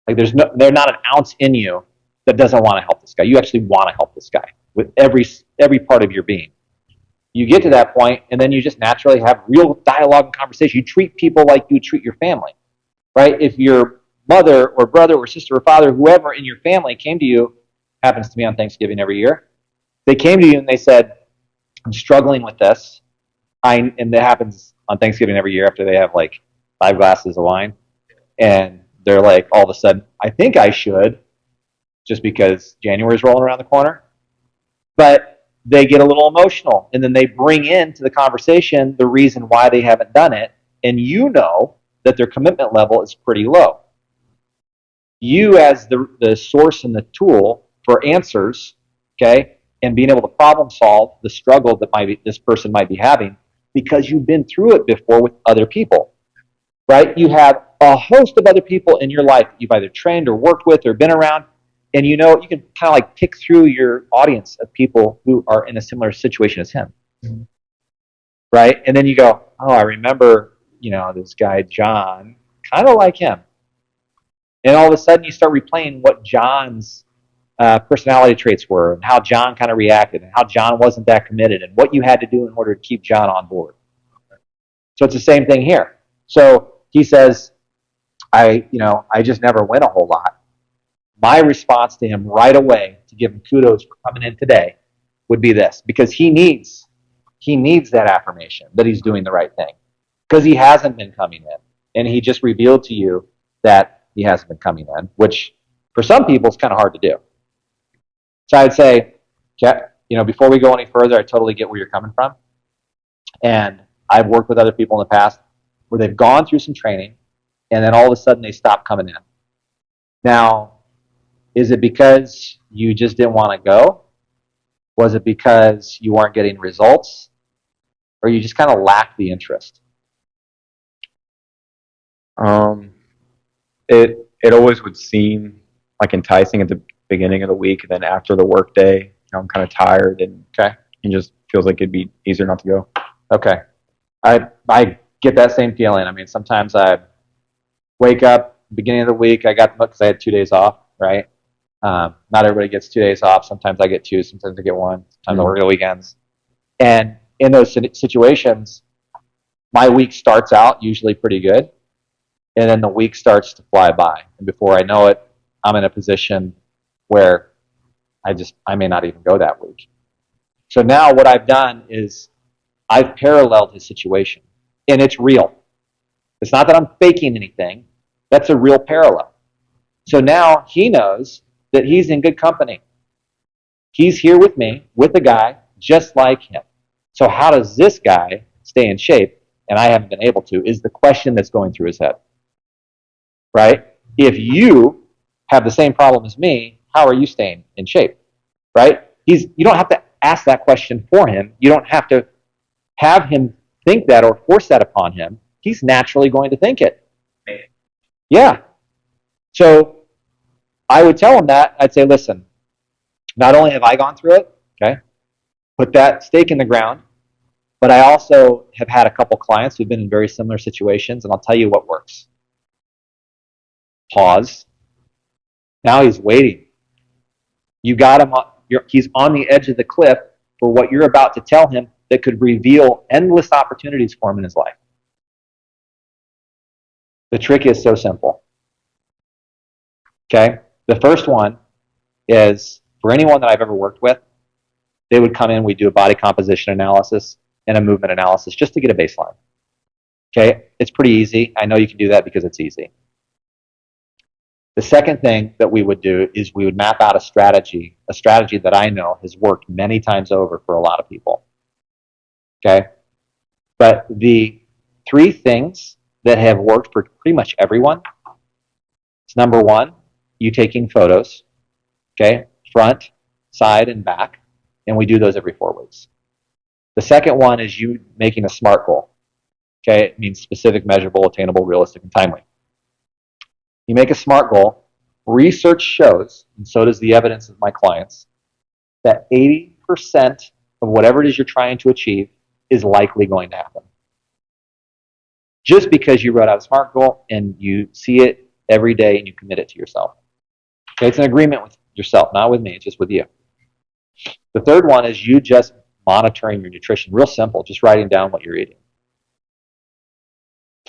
Like, there's not an ounce in you that doesn't want to help this guy. You actually want to help this guy with every part of your being. You get to that point, and then you just naturally have real dialogue and conversation. You treat people like you treat your family, right? If your mother or brother or sister or father, whoever in your family came to you, happens to me on Thanksgiving every year, they came to you and they said, I'm struggling with this. And that happens on Thanksgiving every year after they have like 5 glasses of wine. And they're like, all of a sudden, I think I should, just because January's rolling around the corner. But they get a little emotional, and then they bring into the conversation the reason why they haven't done it, and you know that their commitment level is pretty low. You, as the source and the tool for answers, okay, and being able to problem solve the struggle that this person might be having, because you've been through it before with other people, right? You have a host of other people in your life that you've either trained or worked with or been around. And you can kind of like pick through your audience of people who are in a similar situation as him. Right? And then you go, oh, I remember, this guy, John, kind of like him. And all of a sudden you start replaying what John's personality traits were and how John kind of reacted and how John wasn't that committed and what you had to do in order to keep John on board. So it's the same thing here. So he says, I just never win a whole lot. My response to him right away to give him kudos for coming in today would be this, because he needs that affirmation that he's doing the right thing, because he hasn't been coming in, and he just revealed to you that he hasn't been coming in, which for some people is kind of hard to do. So I'd say, before we go any further, I totally get where you're coming from, and I've worked with other people in the past where they've gone through some training, and then all of a sudden they stop coming in. Now, is it because you just didn't want to go? Was it because you weren't getting results? Or you just kind of lacked the interest? It always would seem like enticing at the beginning of the week, and then after the work day, I'm kind of tired and just feels like it'd be easier not to go. Okay. I get that same feeling. I mean, sometimes I wake up beginning of the week, I got because I had 2 days off, right? Not everybody gets 2 days off. Sometimes I get 2, sometimes I get 1. Sometimes I work the weekends. And in those situations, my week starts out usually pretty good, and then the week starts to fly by. And before I know it, I'm in a position where I may not even go that week. So now what I've done is I've paralleled his situation, and it's real. It's not that I'm faking anything. That's a real parallel. So now he knows that he's in good company. He's here with me, with a guy just like him. So how does this guy stay in shape, and I haven't been able to, is the question that's going through his head. Right? If you have the same problem as me, how are you staying in shape? Right? You don't have to ask that question for him. You don't have to have him think that or force that upon him. He's naturally going to think it. Yeah. So I would tell him that. I'd say, listen, not only have I gone through it, okay, put that stake in the ground, but I also have had a couple clients who've been in very similar situations, and I'll tell you what works. Pause. Now he's waiting. You got him. He's on the edge of the cliff for what you're about to tell him that could reveal endless opportunities for him in his life. The trick is so simple. Okay? The first one is, for anyone that I've ever worked with, they would come in, we'd do a body composition analysis and a movement analysis just to get a baseline. Okay? It's pretty easy. I know you can do that because it's easy. The second thing that we would do is we would map out a strategy that I know has worked many times over for a lot of people. Okay? But the three things that have worked for pretty much everyone is, number one, you taking photos, okay, front, side, and back, and we do those every 4 weeks. The second one is you making a SMART goal. Okay? It means specific, measurable, attainable, realistic, and timely. You make a SMART goal. Research shows, and so does the evidence of my clients, that 80% of whatever it is you're trying to achieve is likely going to happen. Just because you wrote out a SMART goal and you see it every day and you commit it to yourself. Okay, it's an agreement with yourself, not with me, it's just with you. The third one is you just monitoring your nutrition. Real simple, just writing down what you're eating.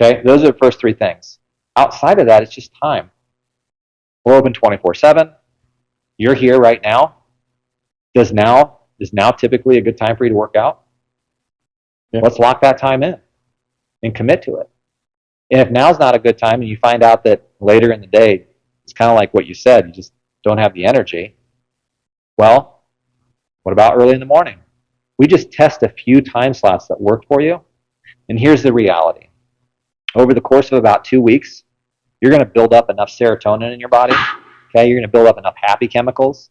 Okay, those are the first three things. Outside of that, it's just time. We're open 24/7. You're here right now. Is now typically a good time for you to work out? Yeah. Let's lock that time in and commit to it. And if now's not a good time and you find out that later in the day, it's kind of like what you said, you just don't have the energy, well, what about early in the morning? We just test a few time slots that work for you. And here's the reality. Over the course of about 2 weeks, you're going to build up enough serotonin in your body. Okay, you're going to build up enough happy chemicals,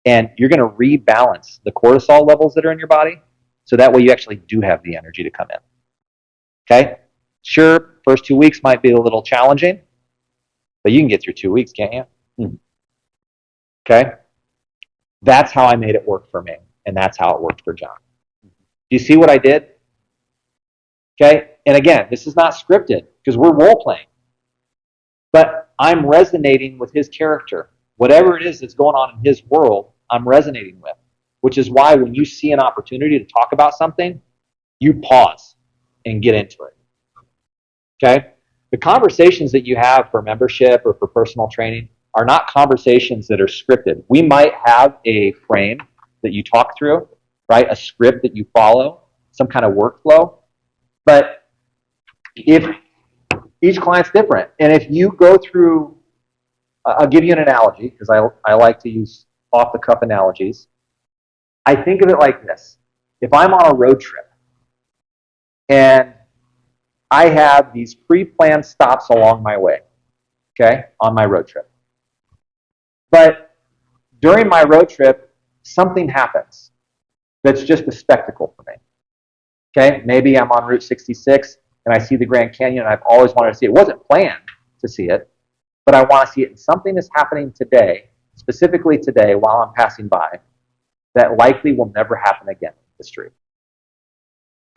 and you're going to rebalance the cortisol levels that are in your body, so that way you actually do have the energy to come in. Okay, sure, first 2 weeks might be a little challenging, but you can get through 2 weeks, can't you? Mm-hmm. Okay, that's how I made it work for me, and that's how it worked for John. Do you see what I did? Okay, and again, this is not scripted because we're role playing. But I'm resonating with his character. Whatever it is that's going on in his world, I'm resonating with. Which is why when you see an opportunity to talk about something, you pause and get into it. Okay? The conversations that you have for membership or for personal training are not conversations that are scripted. We might have a frame that you talk through, right? A script that you follow, some kind of workflow. But if each client's different. And if you go through, I'll give you an analogy, because I like to use off-the-cuff analogies. I think of it like this. If I'm on a road trip, and I have these pre-planned stops along my way, okay, on my road trip. But during my road trip, something happens that's just a spectacle for me. Okay, maybe I'm on Route 66, and I see the Grand Canyon, and I've always wanted to see it. It wasn't planned to see it, but I want to see it. And something is happening today, specifically today, while I'm passing by, that likely will never happen again in history.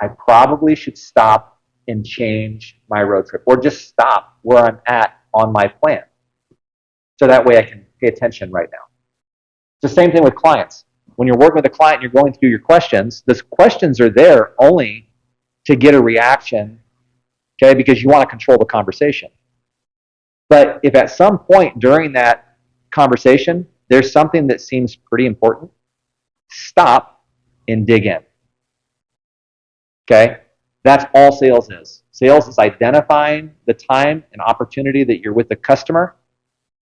I probably should stop and change my road trip, or just stop where I'm at on my plan. So that way I can pay attention right now. It's the same thing with clients. when you're working with a client and you're going through your questions, the questions are there only to get a reaction, okay, because you want to control the conversation. But if at some point during that conversation there's something that seems pretty important, stop and dig in. Okay? That's all sales is. Sales is identifying the time and opportunity that you're with the customer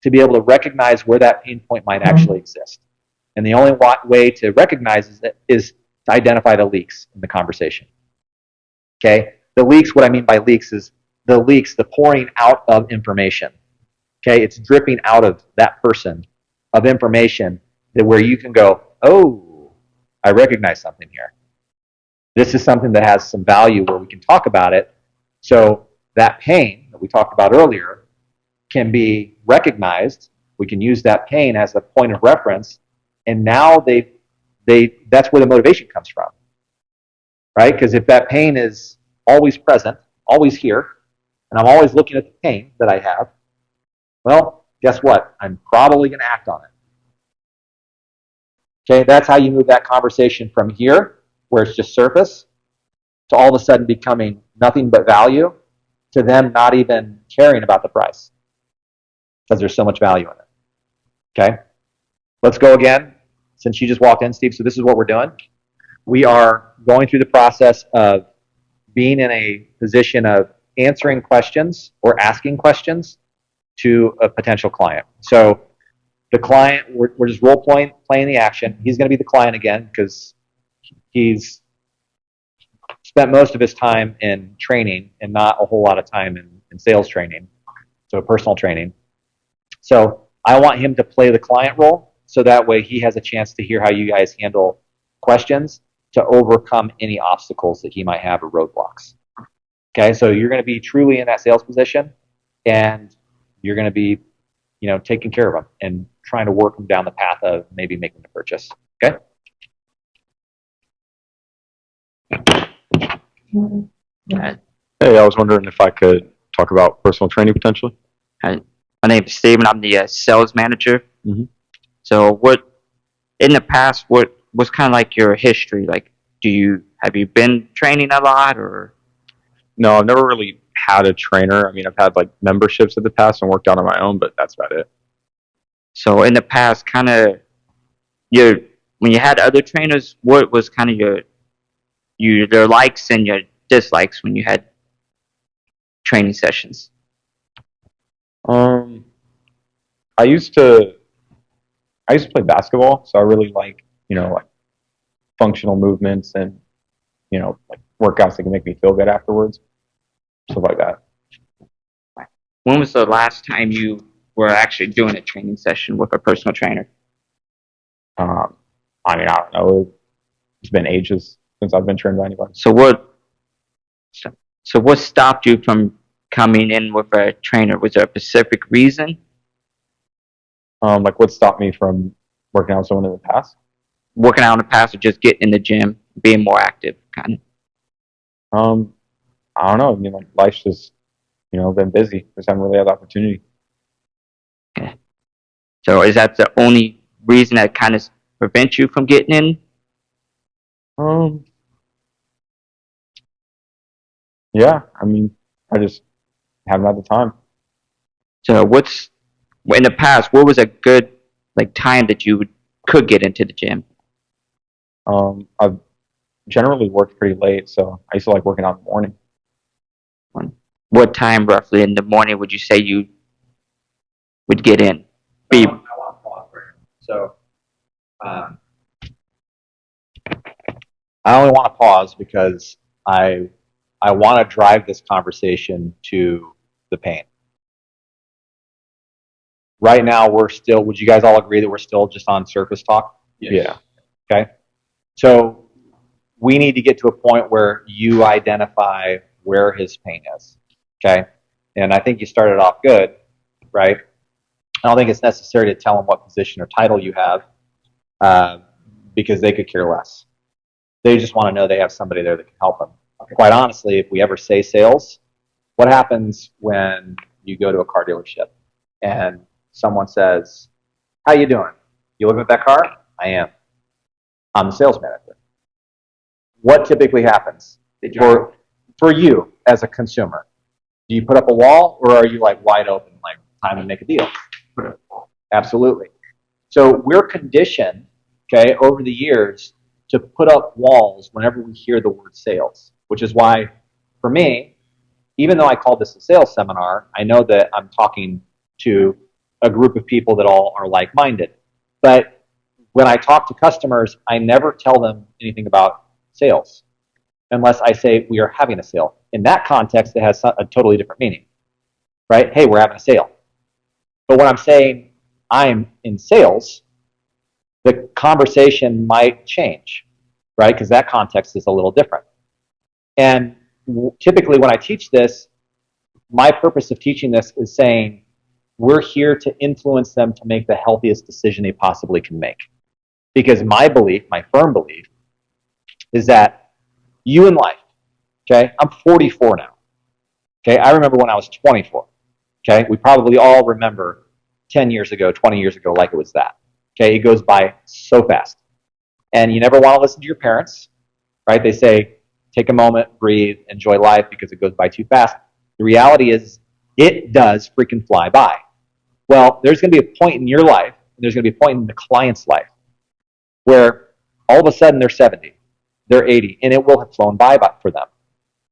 to be able to recognize where that pain point might actually exist. And the only way to recognize is to identify the leaks in the conversation. Okay? The leaks, what I mean by leaks is the leaks, the pouring out of information. Okay? It's dripping out of that person of information that where you can go, oh, I recognize something here. This is something that has some value where we can talk about it. So that pain that we talked about earlier can be recognized. We can use that pain as a point of reference. And now that's where the motivation comes from. Right? Because if that pain is always present, always here, and I'm always looking at the pain that I have, well, guess what? I'm probably going to act on it. Okay, that's how you move that conversation from here, where it's just surface, to all of a sudden becoming nothing but value, to them not even caring about the price because there's so much value in it. Okay, let's go again. Since you just walked in, Steve, so this is what we're doing. We are going through the process of being in a position of answering questions or asking questions to a potential client. So the client, we're just role playing the action. He's going to be the client again because he's spent most of his time in training and not a whole lot of time in sales training, so personal training. So I want him to play the client role so that way he has a chance to hear how you guys handle questions to overcome any obstacles that he might have or roadblocks. Okay, so you're going to be truly in that sales position and you're going to be, taking care of them and trying to work them down the path of maybe making the purchase. Okay? Hey, I was wondering if I could talk about personal training potentially. Hi, my name is Steven. I'm the sales manager. Mhm. So, in the past, what's kind of like your history? Like, have you been training a lot, or? No, I've never really had a trainer. I mean, I've had like memberships in the past and worked out on my own, but that's about it. So, in the past, kind of when you had other trainers, what was kind of your likes and your dislikes when you had training sessions? I used to play basketball, so I really like like functional movements and like workouts that can make me feel good afterwards, stuff like that. When was the last time you were actually doing a training session with a personal trainer? I mean, I don't know. It's been ages since I've been trained by anybody. So what stopped you from coming in with a trainer? Was there a specific reason? Like what stopped me from working out with someone in the past? Working out in the past or just getting in the gym, being more active, kind of? I don't know. I mean, like life's just been busy. Just haven't really had the opportunity. Okay. So is that the only reason that kind of prevents you from getting in? Yeah. I mean, I just haven't had the time. So in the past, what was a good time that you could get into the gym? I've generally worked pretty late, so I used to like working out in the morning. What time roughly in the morning would you say you would get in? I want to pause there. So I only want to pause because I want to drive this conversation to the pain. Right now, would you guys all agree that we're still just on surface talk? Yes. Yeah. Okay. So we need to get to a point where you identify where his pain is. Okay. And I think you started off good, right? I don't think it's necessary to tell them what position or title you have because they could care less. They just want to know they have somebody there that can help them. Quite honestly, if we ever say sales, what happens when you go to a car dealership and someone says, "How you doing? You looking at that car?" "I am." I'm the sales manager. What typically happens for you as a consumer? Do you put up a wall, or are you like wide open, like time to make a deal? Absolutely. So we're conditioned, okay, over the years to put up walls whenever we hear the word sales, which is why, for me, even though I call this a sales seminar, I know that I'm talking to a group of people that all are like-minded. But when I talk to customers, I never tell them anything about sales unless I say we are having a sale. In that context, it has a totally different meaning, right? Hey, we're having a sale. But when I'm saying I'm in sales, the conversation might change, right? Because that context is a little different. And typically when I teach this, my purpose of teaching this is saying we're here to influence them to make the healthiest decision they possibly can make. Because my belief, my firm belief, is that you in life, okay, I'm 44 now. Okay, I remember when I was 24. Okay, we probably all remember 10 years ago, 20 years ago, like it was that. Okay, it goes by so fast. And you never want to listen to your parents, right? They say, take a moment, breathe, enjoy life because it goes by too fast. The reality is, it does freaking fly by. Well, there's going to be a point in your life, and there's going to be a point in the client's life, where all of a sudden they're 70, they're 80, and it will have flown by for them.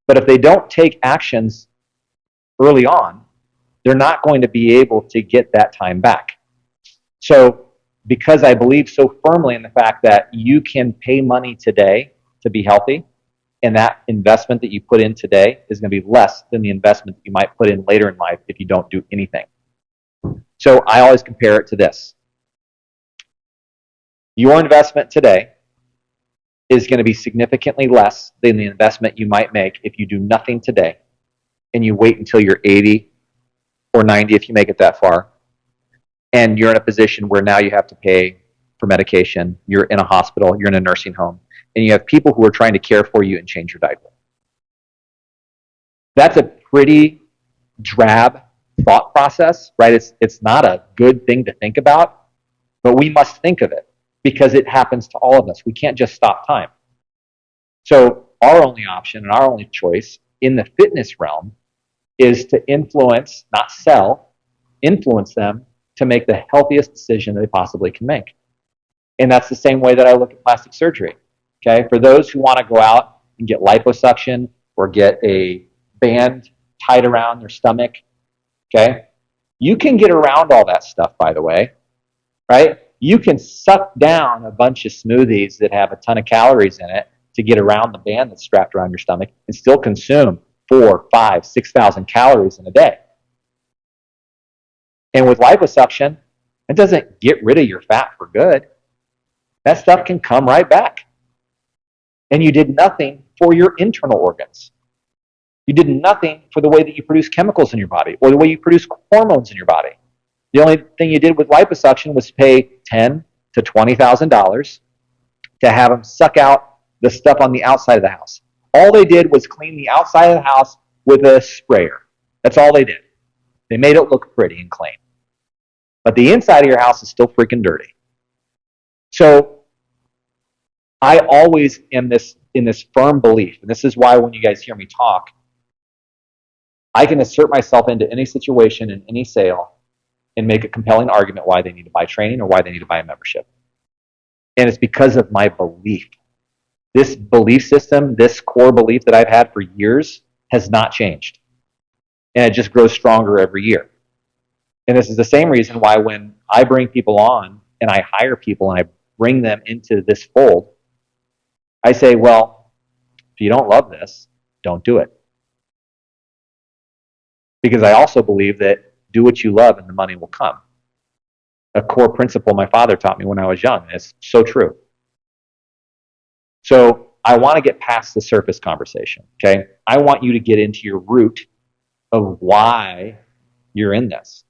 But if they don't take actions early on, they're not going to be able to get that time back. So because I believe so firmly in the fact that you can pay money today to be healthy, and that investment that you put in today is going to be less than the investment that you might put in later in life if you don't do anything. So I always compare it to this. Your investment today is going to be significantly less than the investment you might make if you do nothing today and you wait until you're 80 or 90 if you make it that far, and you're in a position where now you have to pay for medication, you're in a hospital, you're in a nursing home, and you have people who are trying to care for you and change your diaper. That's a pretty drab thought process, right? It's not a good thing to think about, but we must think of it because it happens to all of us. We can't just stop time. So our only option and our only choice in the fitness realm is to influence, not sell, influence them to make the healthiest decision they possibly can make. And that's the same way that I look at plastic surgery. Okay, for those who want to go out and get liposuction or get a band tied around their stomach, okay, you can get around all that stuff, by the way, right? You can suck down a bunch of smoothies that have a ton of calories in it to get around the band that's strapped around your stomach and still consume 4, 5, 6,000 calories in a day. And with liposuction, it doesn't get rid of your fat for good. That stuff can come right back. And you did nothing for your internal organs. You did nothing for the way that you produce chemicals in your body or the way you produce hormones in your body. The only thing you did with liposuction was pay $10,000 to $20,000 to have them suck out the stuff on the outside of the house. All they did was clean the outside of the house with a sprayer. That's all they did. They made it look pretty and clean. But the inside of your house is still freaking dirty. So I always am in this firm belief, and this is why when you guys hear me talk, I can assert myself into any situation in any sale and make a compelling argument why they need to buy training or why they need to buy a membership. And it's because of my belief. This belief system, this core belief that I've had for years has not changed. And it just grows stronger every year. And this is the same reason why when I bring people on and I hire people and I bring them into this fold, I say, well, if you don't love this, don't do it. Because I also believe that do what you love and the money will come. A core principle my father taught me when I was young, and it's so true. So I want to get past the surface conversation, okay? I want you to get into your root of why you're in this.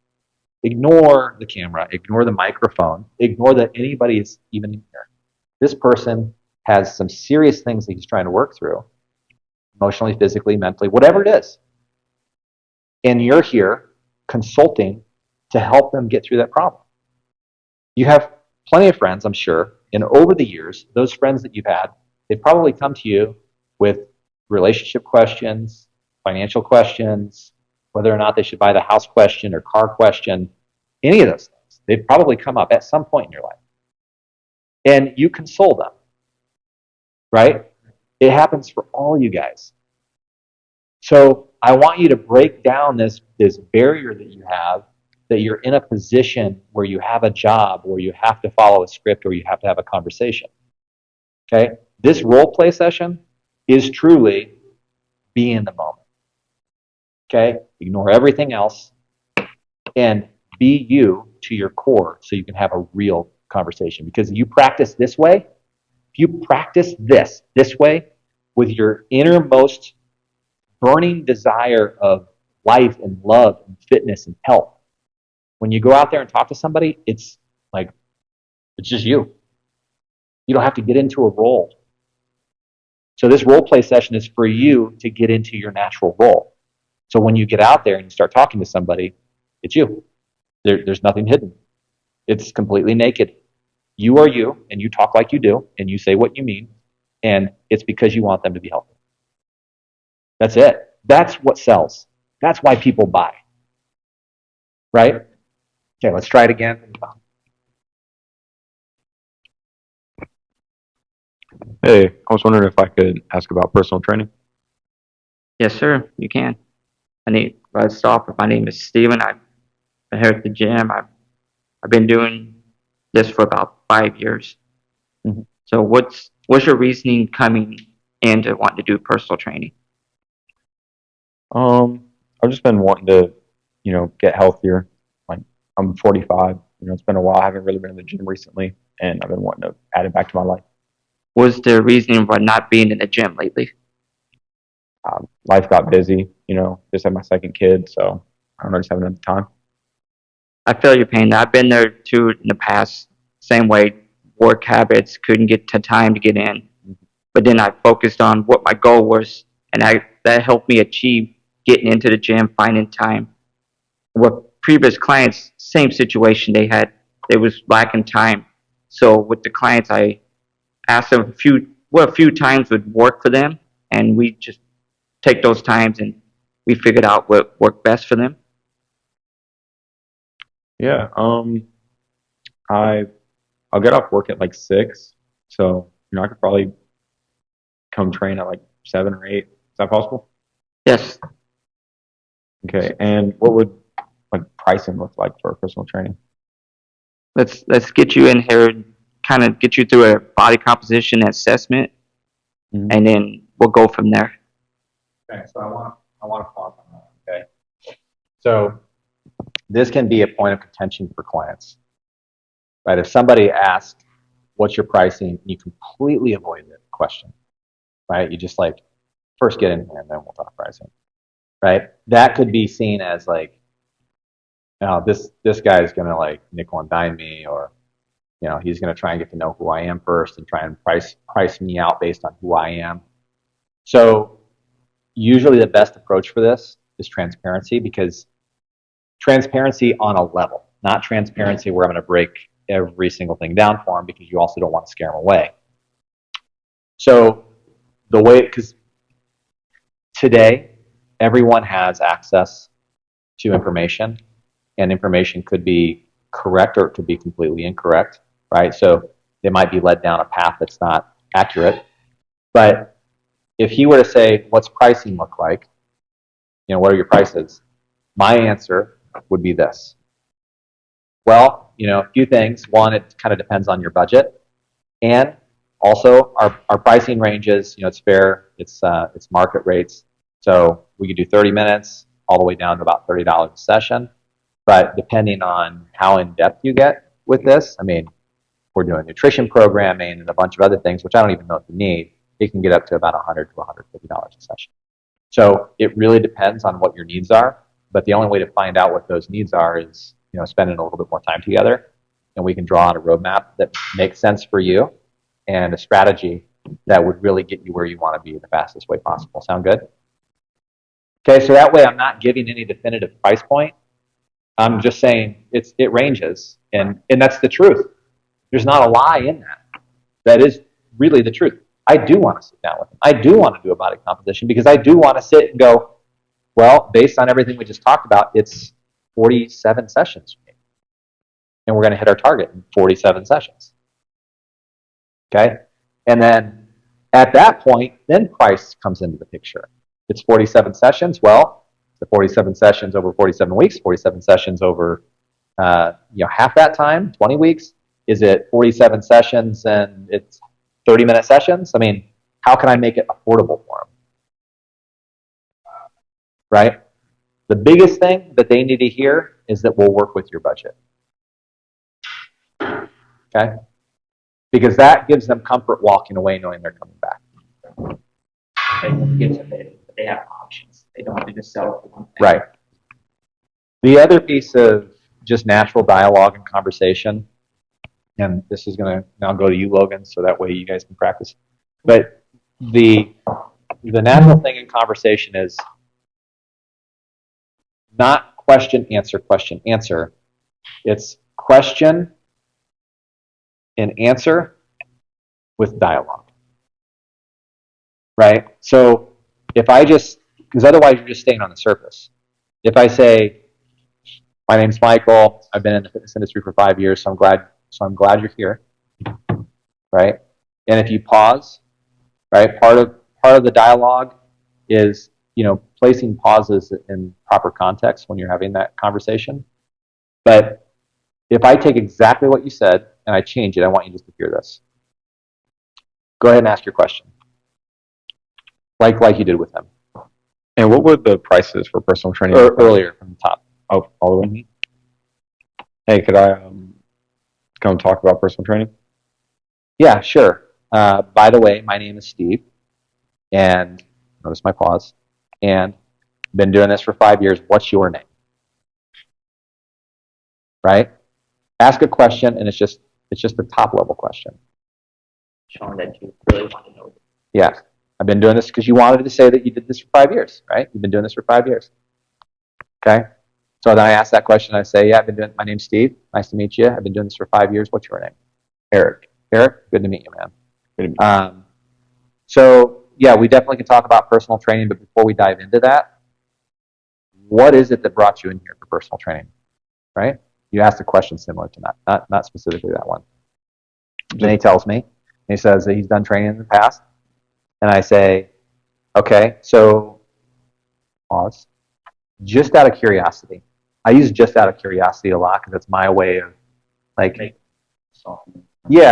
Ignore the camera, ignore the microphone, ignore that anybody is even in here. This person has some serious things that he's trying to work through, emotionally, physically, mentally, whatever it is. And you're here consulting to help them get through that problem. You have plenty of friends, I'm sure, And over the years, those friends that you've had, they've probably come to you with relationship questions, financial questions, whether or not they should buy the house question or car question, any of those things. They've probably come up at some point in your life. And you console them, right? It happens for all you guys. So I want you to break down this barrier that you have, that you're in a position where you have a job, where you have to follow a script, or you have to have a conversation. Okay? This role play session is truly be in the moment. Okay? Ignore everything else and be you to your core so you can have a real conversation. Because you practice this way, if you practice this way with your innermost burning desire of life and love and fitness and health, when you go out there and talk to somebody, it's just you. You don't have to get into a role. So this role play session is for you to get into your natural role. So when you get out there and you start talking to somebody, it's you. There's nothing hidden. It's completely naked. You are you, and you talk like you do, and you say what you mean, and it's because you want them to be healthy. That's it. That's what sells. That's why people buy. Right? Okay, let's try it again. Hey, I was wondering if I could ask about personal training. Yes, sir. You can. Let's off. My name is Steven. I've been here at the gym. I've been doing this for about 5 years. Mhm. So what's your reasoning coming into wanting to do personal training? I've just been wanting to, get healthier. Like, I'm 45. It's been a while. I haven't really been in the gym recently, and I've been wanting to add it back to my life. What's the reasoning for not being in the gym lately? Life got busy. Just had my second kid, so I don't know, just haven't had the time. I feel your pain. I've been there too in the past. Same way, work habits, couldn't get to time to get in. But then I focused on what my goal was, and that helped me achieve getting into the gym, finding time. With previous clients, same situation they was lacking time. So with the clients, I asked them a few times would work for them, and we just take those times and we figured out what worked best for them. Yeah. I'll get off work at like 6, so I could probably come train at like 7 or 8. Is that possible? Yes, Okay. And what would like pricing look like for personal training? let's get you in here, kind of get you through a body composition assessment, Mhm. and then we'll go from there. Okay, so I want to pause on that. Okay, so this can be a point of contention for clients, right? If somebody asks, "What's your pricing?" you completely avoid the question, right? You just first get in here and then we'll talk pricing, right? That could be seen as this guy is gonna nickel and dime me, or he's gonna try and get to know who I am first and try and price me out based on who I am. So usually the best approach for this is transparency, because transparency on a level, not transparency where I'm going to break every single thing down for them, because you also don't want to scare them away. So because today everyone has access to information, and information could be correct or it could be completely incorrect, right? So they might be led down a path that's not accurate. But if he were to say, "What's pricing look like? What are your prices?" My answer would be this. Well, a few things. One, it kind of depends on your budget, and also our pricing ranges. It's fair. It's market rates. So we could do 30 minutes all the way down to about $30 a session. But depending on how in depth you get with this, we're doing nutrition programming and a bunch of other things, which I don't even know if you need. It can get up to about $100 to $150 a session. So it really depends on what your needs are. But the only way to find out what those needs are is, spending a little bit more time together, and we can draw on a roadmap that makes sense for you and a strategy that would really get you where you want to be the fastest way possible. Sound good? Okay, so that way I'm not giving any definitive price point. I'm just saying it ranges, and that's the truth. There's not a lie in that. That is really the truth. I do want to sit down with them. I do want to do a body composition because I do want to sit and go, well, based on everything we just talked about, it's 47 sessions. And we're going to hit our target in 47 sessions. Okay? And then at that point, then price comes into the picture. It's 47 sessions. Well, the 47 sessions over 47 weeks, 47 sessions over half that time, 20 weeks. Is it 47 sessions and it's 30-minute sessions? I mean, how can I make it affordable for them? Right? The biggest thing that they need to hear is that we'll work with your budget. Okay? Because that gives them comfort walking away knowing they're coming back. It gives them they have options. They don't have to just settle for one thing. Right. The other piece of just natural dialogue and conversation, and this is going to now go to you, Logan, so that way you guys can practice. But the natural thing in conversation is not question, answer. It's question and answer with dialogue. Right? So if I just, because otherwise you're just staying on the surface. If I say, my name's Michael, I've been in the fitness industry for 5 years, so I'm glad you're here. Right? And if you pause, right, part of the dialogue is, placing pauses in proper context when you're having that conversation. But if I take exactly what you said and I change it, I want you just to hear this. Go ahead and ask your question. Like you did with them. And what were the prices for personal training? Earlier from the top. Oh, all the way. Hey, could I come talk about personal training? Yeah, sure. By the way, my name is Steve, and notice my pause. And been doing this for 5 years. What's your name? Right? Ask a question, and it's just a top level question. Showing that you really want to know. Yeah, I've been doing this because you wanted to say that you did this for 5 years, right? You've been doing this for 5 years. Okay. So then I ask that question. I say, yeah, I've been doing. My name's Steve. Nice to meet you. I've been doing this for 5 years. What's your name? Eric. Eric, good to meet you, man. Good to meet you. So yeah, we definitely can talk about personal training, but before we dive into that, what is it that brought you in here for personal training? Right? You asked a question similar to that, not specifically that one. Then he tells me, he says that he's done training in the past, and I say, okay, so pause. Just out of curiosity. I use just out of curiosity a lot because that's my way of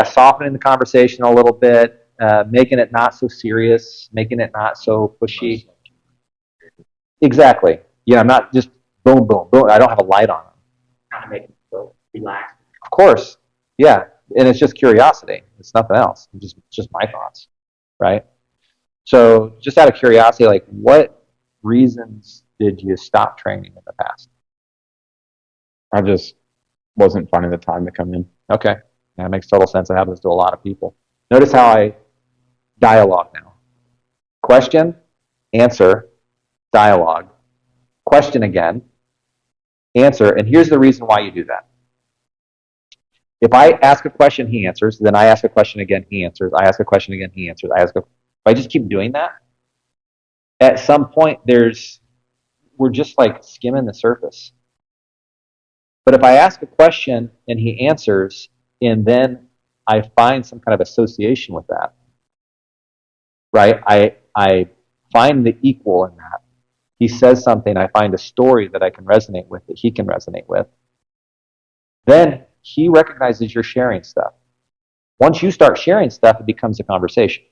softening the conversation a little bit, making it not so serious, making it not so pushy. Exactly. I'm not just boom, boom, boom. I don't have a light on them. Kind of make them feel relaxed. Of course. Yeah. And it's just curiosity. It's nothing else. It's just my thoughts. Right? So just out of curiosity, what reasons did you stop training in the past? I just wasn't finding the time to come in. Okay. That makes total sense. It happens to a lot of people. Notice how I dialogue now. Question, answer, dialogue. Question again, answer, and here's the reason why you do that. If I ask a question, he answers, then I ask a question again, he answers, I ask a question again, he answers, if I just keep doing that, at some point we're just skimming the surface. But if I ask a question and he answers, and then I find some kind of association with that, right? I find the equal in that. He says something, I find a story that I can resonate with, that he can resonate with. Then he recognizes you're sharing stuff. Once you start sharing stuff, it becomes a conversation.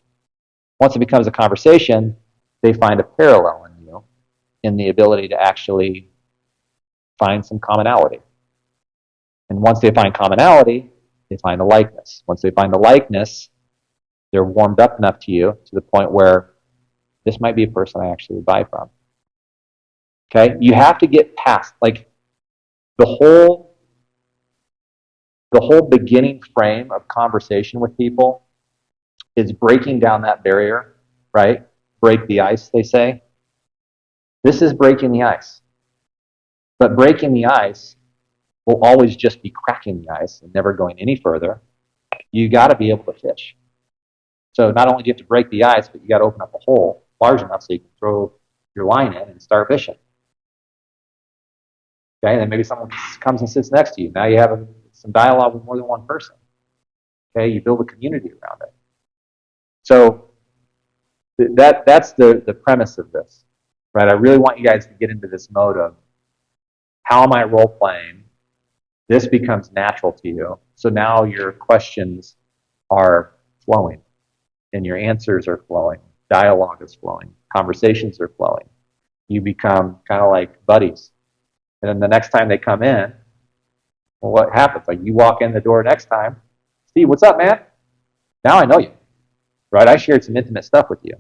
Once it becomes a conversation, they find a parallel in you, in the ability to actually find some commonality. And once they find commonality, they find a likeness. Once they find the likeness, they're warmed up enough to you to the point where this might be a person I actually would buy from. Okay? You have to get past, the whole beginning frame of conversation with people is breaking down that barrier, right? Break the ice, they say. This is breaking the ice. But breaking the ice will always just be cracking the ice and never going any further. You got to be able to fish. So not only do you have to break the ice, but you got to open up a hole large enough so you can throw your line in and start fishing. Okay, and then maybe someone comes and sits next to you. Now you have some dialogue with more than one person. Okay, you build a community around it. So that's the premise of this, right? I really want you guys to get into this mode of how am I role playing? This becomes natural to you. So now your questions are flowing and your answers are flowing. Dialogue is flowing. Conversations are flowing. You become kind of like buddies. And then the next time they come in, well, what happens? Like you walk in the door next time, Steve, what's up, man? Now I know you, right? I shared some intimate stuff with you.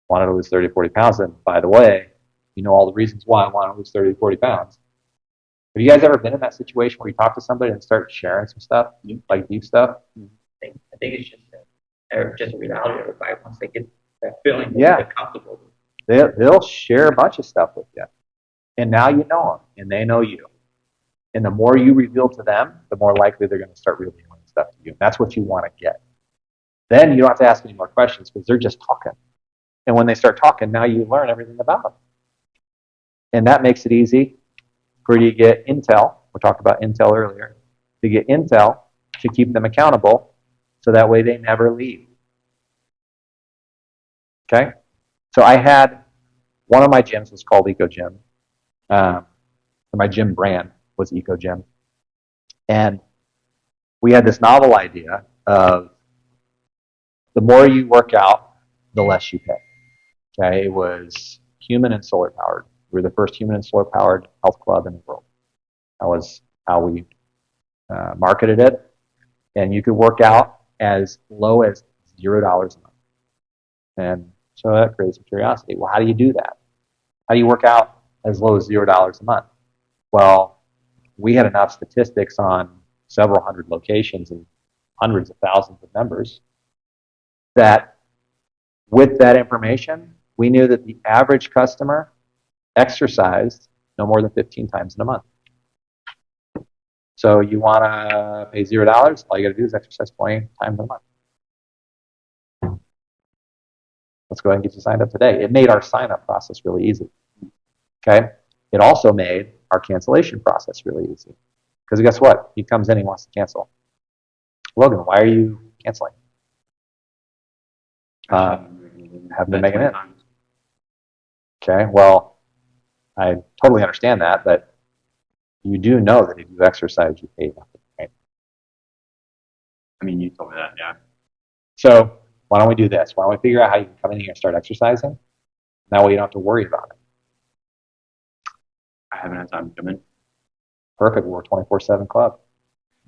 Wanted to lose 30, 40 pounds. And by the way, you know all the reasons why I want to lose 30, 40 pounds. Have you guys ever been in that situation where you talk to somebody and start sharing some stuff, like deep stuff? I think it's just a reality of life once they get that feeling, Yeah. they get comfortable. They'll share a bunch of stuff with you. And now you know them, and they know you. And the more you reveal to them, the more likely they're going to start revealing stuff to you. And that's what you want to get. Then you don't have to ask any more questions because they're just talking. And when they start talking, now you learn everything about them. And that makes it easy for you to get intel. We talked about intel earlier. To get intel to keep them accountable so that way they never leave. Okay? So I had one of my gyms was called Eco Gym. My gym brand was Eco Gym. And we had this novel idea of the more you work out, the less you pay. Okay? It was human and solar powered. We were the first human and solar powered health club in the world. That was how we marketed it. And you could work out as low as $0 a month. And so that creates some curiosity. Well, how do you do that? How do you work out as low as $0 a month? Well, we had enough statistics on several hundred locations and hundreds of thousands of members that with that information, we knew that the average customer exercised no more than 15 times in a month. So you want to pay $0, all you got to do is exercise 20 times a month. Let's go ahead and get you signed up today. It made our sign-up process really easy. Okay? It also made our cancellation process really easy. Because guess what? He comes in, he wants to cancel. Logan, why are you canceling? Haven't been making it. Okay, well, I totally understand that, but you do know that if you exercise, you pay nothing, right? I mean, you told me that, yeah. So why don't we do this? Why don't we figure out how you can come in here and start exercising? That way you don't have to worry about it. I haven't had time to come in. Perfect. We're a 24/7 club.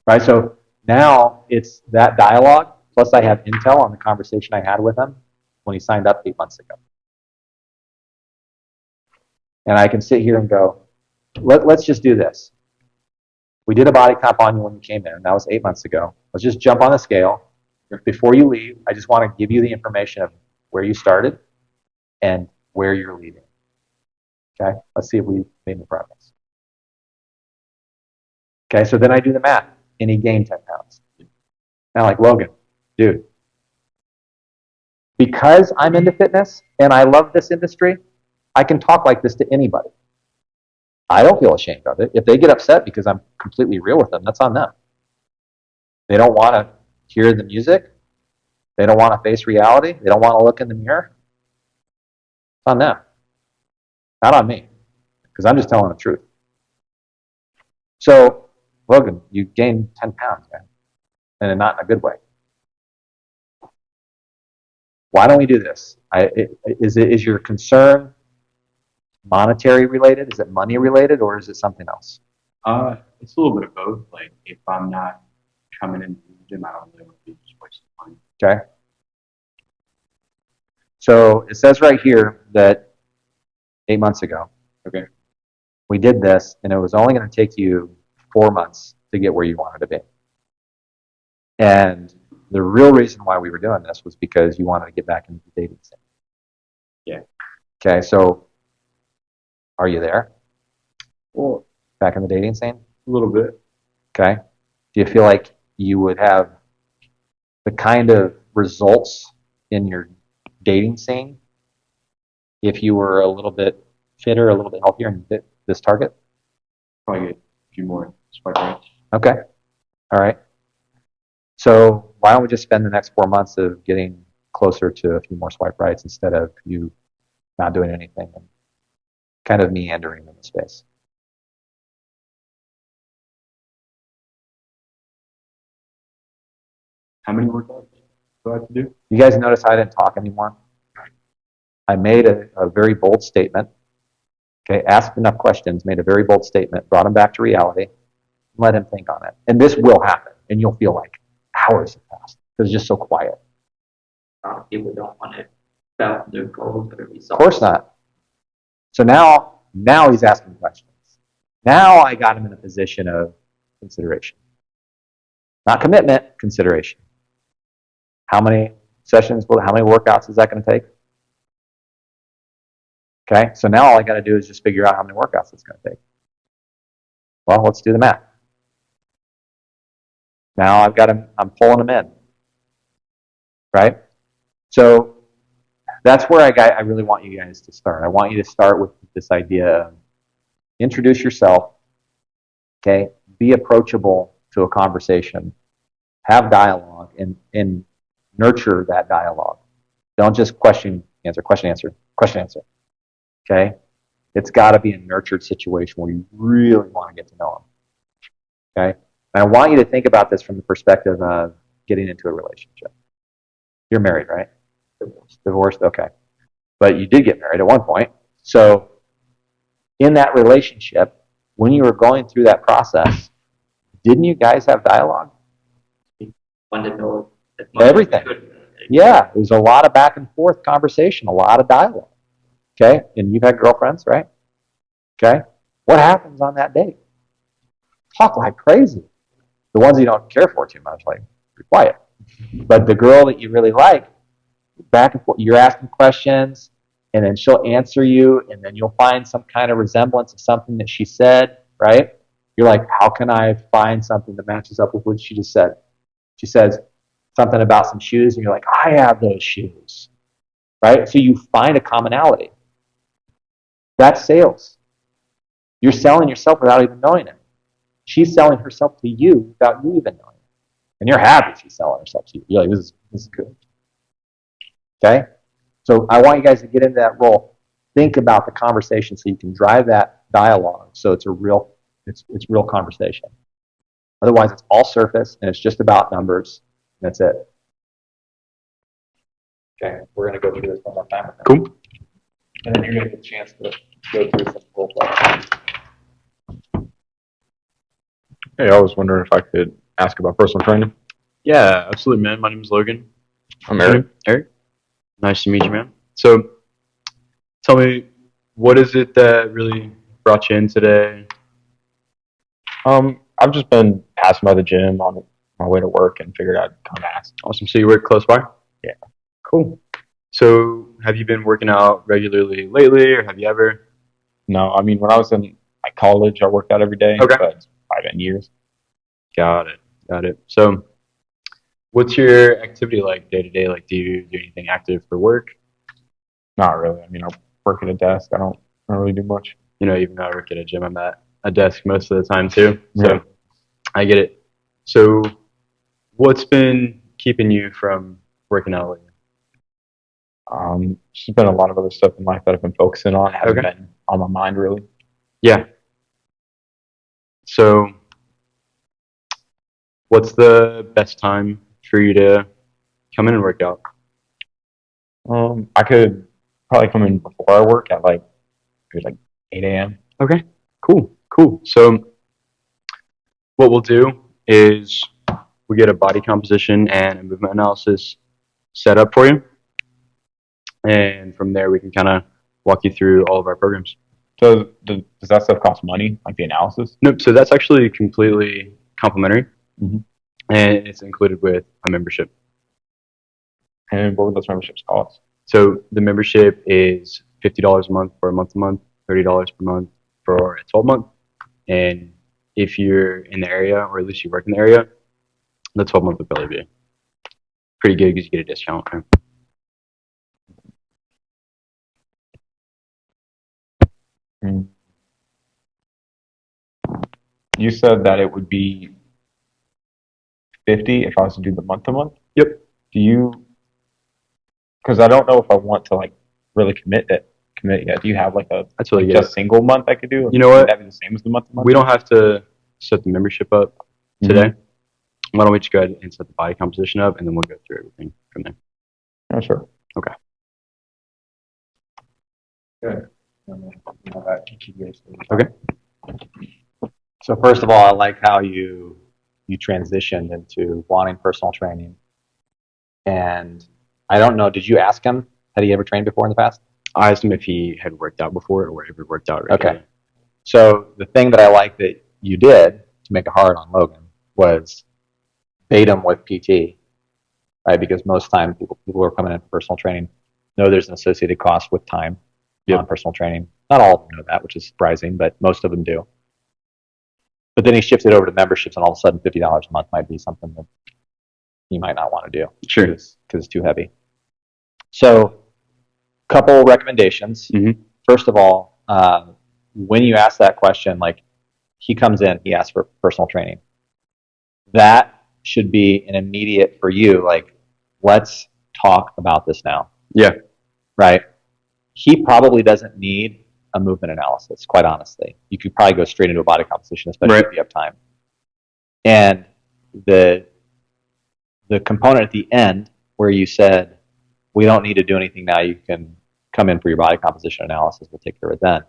Right? So now it's that dialogue, plus I have intel on the conversation I had with him when he signed up 8 months ago. And I can sit here and go, let's just do this. We did a body comp on you when you came in. That was 8 months ago. Let's just jump on the scale. Before you leave, I just want to give you the information of where you started and where you're leaving. Okay? Let's see if we made any progress. Okay, so then I do the math, and he gained 10 pounds. Now, like, Logan, dude, because I'm into fitness and I love this industry, I can talk like this to anybody. I don't feel ashamed of it. If they get upset because I'm completely real with them, that's on them. They don't want to hear the music. They don't want to face reality. They don't want to look in the mirror. It's on them, not on me, because I'm just telling the truth. So, Logan, you gained 10 pounds, man, and not in a good way. Why don't we do this? Is your concern monetary related? Is it money related, or is it something else? It's a little bit of both. Like, if I'm not coming into the gym, I don't really want to be just wasting money. Okay. So it says right here that 8 months ago, Okay. we did this, and it was only going to take you 4 months to get where you wanted to be. And the real reason why we were doing this was because you wanted to get back into the dating scene. Yeah. Okay, so are you there? Well, Back in the dating scene? a little bit. Okay. Do you feel like you would have the kind of results in your dating scene if you were a little bit fitter, a little bit healthier, and fit this target? Probably get a few more swipe rights. Okay. All right. So why don't we just spend the next 4 months of getting closer to a few more swipe rights instead of you not doing anything and kind of meandering in the space? How many workouts do I have to do? You guys notice I didn't talk anymore? I made a very bold statement. Okay, asked enough questions, made a very bold statement, brought him back to reality, let him think on it. And this will happen, and you'll feel like hours have passed because it's just so quiet. People don't want to about their goals or results. Of course not. So now he's asking questions. Now I got him in a position of consideration. Not commitment, consideration. How many sessions, how many workouts is that going to take? Okay, so now all I got to do is just figure out how many workouts it's going to take. Well, let's do the math. Now I've got him, I'm pulling him in. Right? So that's where I really want you guys to start. I want you to start with this idea of introduce yourself, okay? Be approachable to a conversation. Have dialogue and nurture that dialogue. Don't just question, answer, okay? It's got to be a nurtured situation where you really want to get to know them, okay? And I want you to think about this from the perspective of getting into a relationship. You're married, right? Divorced, okay. But you did get married at one point. So in that relationship, when you were going through that process, didn't you guys have dialogue? Want to know as much Everything. as you could. Yeah, it was a lot of back and forth conversation, a lot of dialogue. Okay? And you've had girlfriends, right? Okay? What happens on that date? Talk like crazy. The ones you don't care for too much, like, be quiet. But the girl that you really like, back and forth, you're asking questions, and then she'll answer you, and then you'll find some kind of resemblance of something that she said, right? You're like, how can I find something that matches up with what she just said? She says something about some shoes, and you're like, I have those shoes, right? So you find a commonality. That's sales. You're selling yourself without even knowing it. She's selling herself to you without you even knowing it. And you're happy she's selling herself to you. You're like, this is good. Okay? So I want you guys to get into that role. Think about the conversation so you can drive that dialogue so it's a real real conversation. Otherwise it's all surface and it's just about numbers. And that's it. Okay, we're gonna go through this one more time. Cool. And then you're gonna get a chance to go through some role play. Hey, I was wondering if I could ask about personal training. Yeah, absolutely, man. My name is Logan. I'm Eric. Eric. Nice to meet you, man. So, tell me, what is it that really brought you in today? I've just been passing by the gym on my way to work and figured I'd come ask. Awesome. So you work close by? Yeah. Cool. So, have you been working out regularly lately, or have you ever? No, I mean, when I was in college, I worked out every day. Okay. But it's probably been years. Got it. So, what's your activity like day to day? Like, do you do anything active for work? Not really. I mean, I work at a desk. I don't really do much. You know, even though I work at a gym, I'm at a desk most of the time too. So, Yeah. I get it. So, what's been keeping you from working out lately? There's been a lot of other stuff in life that I've been focusing on. It hasn't Okay. been on my mind really. Yeah. So, what's the best time for you to come in and work out? I could probably come in before I work at maybe 8 a.m. Okay. Cool. So, what we'll do is we get a body composition and a movement analysis set up for you. And from there, we can kind of walk you through all of our programs. So does that stuff cost money, like the analysis? Nope. So that's actually completely complimentary, Mhm. and it's included with a membership. And what would those memberships cost? So the membership is $50 a month for a month-to-month, $30 per month for a 12-month. And if you're in the area, or at least you work in the area, the 12-month would probably be. pretty good because you get a discount. Right? You said that it would be 50 if I was to do the month to month. Yep. Do you? Because I don't know if I want to like really commit yet. Do you have like a That's really like good. just single month I could do? You know what? Would that be the same as the month to month? We don't have to set the membership up today. Why don't we just go ahead and set the body composition up, and then we'll go through everything from there. Oh, sure. Okay. Good. Okay. So first of all, I like how you transitioned into wanting personal training. And I don't know, did you ask him, had he ever trained before in the past? I asked him if he had worked out before or ever worked out regularly. Okay. So the thing that I like that you did to make it hard on Logan was bait him with PT, right? Because most times people who are coming in for personal training know there's an associated cost with time on personal training. Not all of them know that, which is surprising, but most of them do. But then he shifted over to memberships, and all of a sudden $50 a month might be something that he might not want to do. Sure. Because it's too heavy. So, couple recommendations. Mhm. First of all, when you ask that question, like he comes in, he asks for personal training. That should be an immediate for you, like, let's talk about this now. Yeah. Right? He probably doesn't need a movement analysis, quite honestly. You could probably go straight into a body composition, especially if you have time. And the component at the end where you said, we don't need to do anything now, you can come in for your body composition analysis, we'll take care of it then.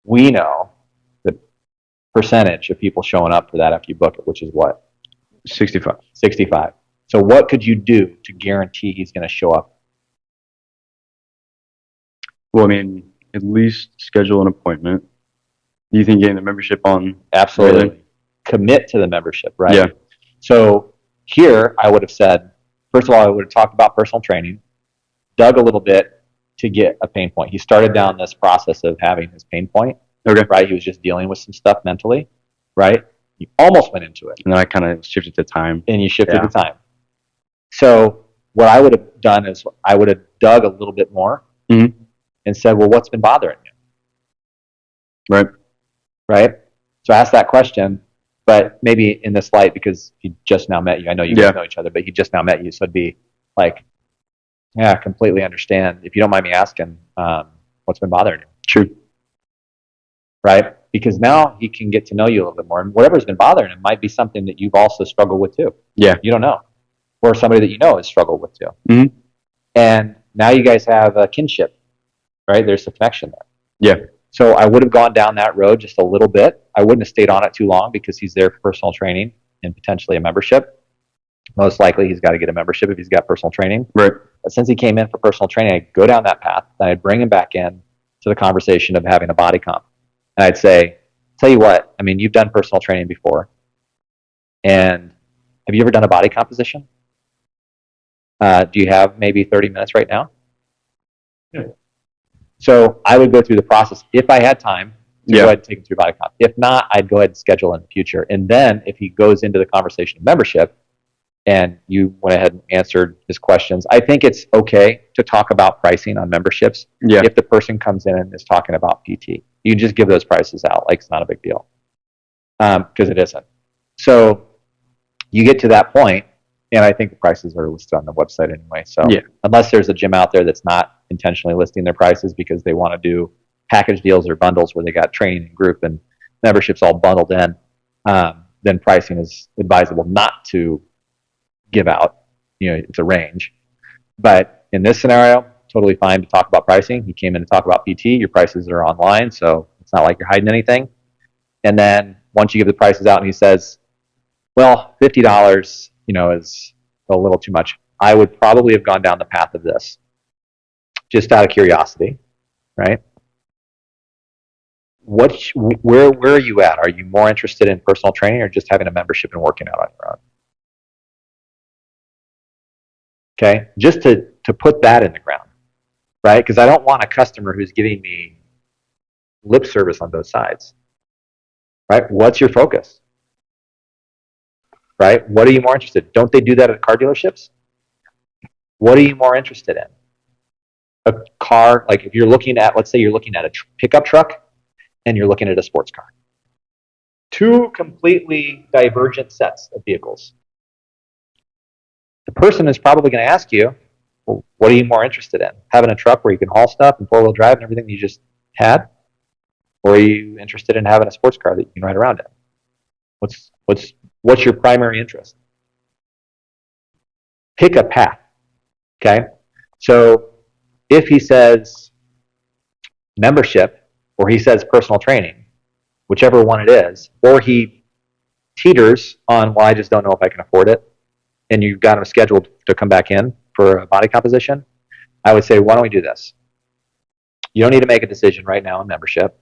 We know the percentage of people showing up for that after you book it, which is what? 65. 65. So what could you do to guarantee he's going to show up? Well, I mean, at least schedule an appointment. Do you think getting the membership on? Absolutely. Really? Commit to the membership, right? Yeah. So here I would have said, first of all, I would have talked about personal training, dug a little bit to get a pain point. He started down this process of having his pain point, Okay. right? He was just dealing with some stuff mentally, right? You almost went into it, And then I kind of shifted to time. and you shifted Yeah. the time. So what I would have done is I would have dug a little bit more Mhm. and said, well, what's been bothering you? Right. Right? So ask that question, but maybe in this light, because he just now met you. I know you Yeah. guys know each other, but he just now met you. So it'd be like, yeah, I completely understand. If you don't mind me asking, what's been bothering you? True. Right? Because now he can get to know you a little bit more. And whatever's been bothering him might be something that you've also struggled with too. Yeah. You don't know. Or somebody that you know has struggled with too. Mhm. And now you guys have a kinship, right? There's a connection there. Yeah. So I would have gone down that road just a little bit. I wouldn't have stayed on it too long because he's there for personal training and potentially a membership. Most likely he's got to get a membership if he's got personal training. Right. But since he came in for personal training, I'd go down that path. Then I'd bring him back in to the conversation of having a body comp. And I'd say, tell you what, I mean, you've done personal training before. And have you ever done a body composition? Do you have maybe 30 minutes right now? Yeah. So I would go through the process if I had time to Yeah. go ahead and take him through body comp. If not, I'd go ahead and schedule in the future. And then if he goes into the conversation of membership and you went ahead and answered his questions, I think it's okay to talk about pricing on memberships Yeah. if the person comes in and is talking about PT. You can just give those prices out. Like, it's not a big deal. Because it isn't. So you get to that point, and I think the prices are listed on the website anyway. So Yeah. unless there's a gym out there that's not intentionally listing their prices because they want to do package deals or bundles where they got training and group and memberships all bundled in, then pricing is advisable not to give out. You know, it's a range. But in this scenario, totally fine to talk about pricing. You came in to talk about PT. Your prices are online, so it's not like you're hiding anything. And then once you give the prices out and he says, well, $50, is a little too much, I would probably have gone down the path of this, just out of curiosity, right? Where are you at? Are you more interested in personal training or just having a membership and working out on your own? Okay, just to put that in the ground, right? Because I don't want a customer who's giving me lip service on both sides, right? What's your focus? Right? What are you more interested in? Don't they do that at car dealerships? What are you more interested in? A car, like if you're looking at, let's say you're looking at a pickup truck and you're looking at a sports car. Two completely divergent sets of vehicles. The person is probably going to ask you, well, what are you more interested in? Having a truck where you can haul stuff and four-wheel drive and everything that you just had? Or are you interested in having a sports car that you can ride around in? What's your primary interest? Pick a path. Okay? So if he says membership or he says personal training, whichever one it is, or he teeters on, well, I just don't know if I can afford it, and you've got him scheduled to come back in for a body composition, I would say, why don't we do this? You don't need to make a decision right now on membership.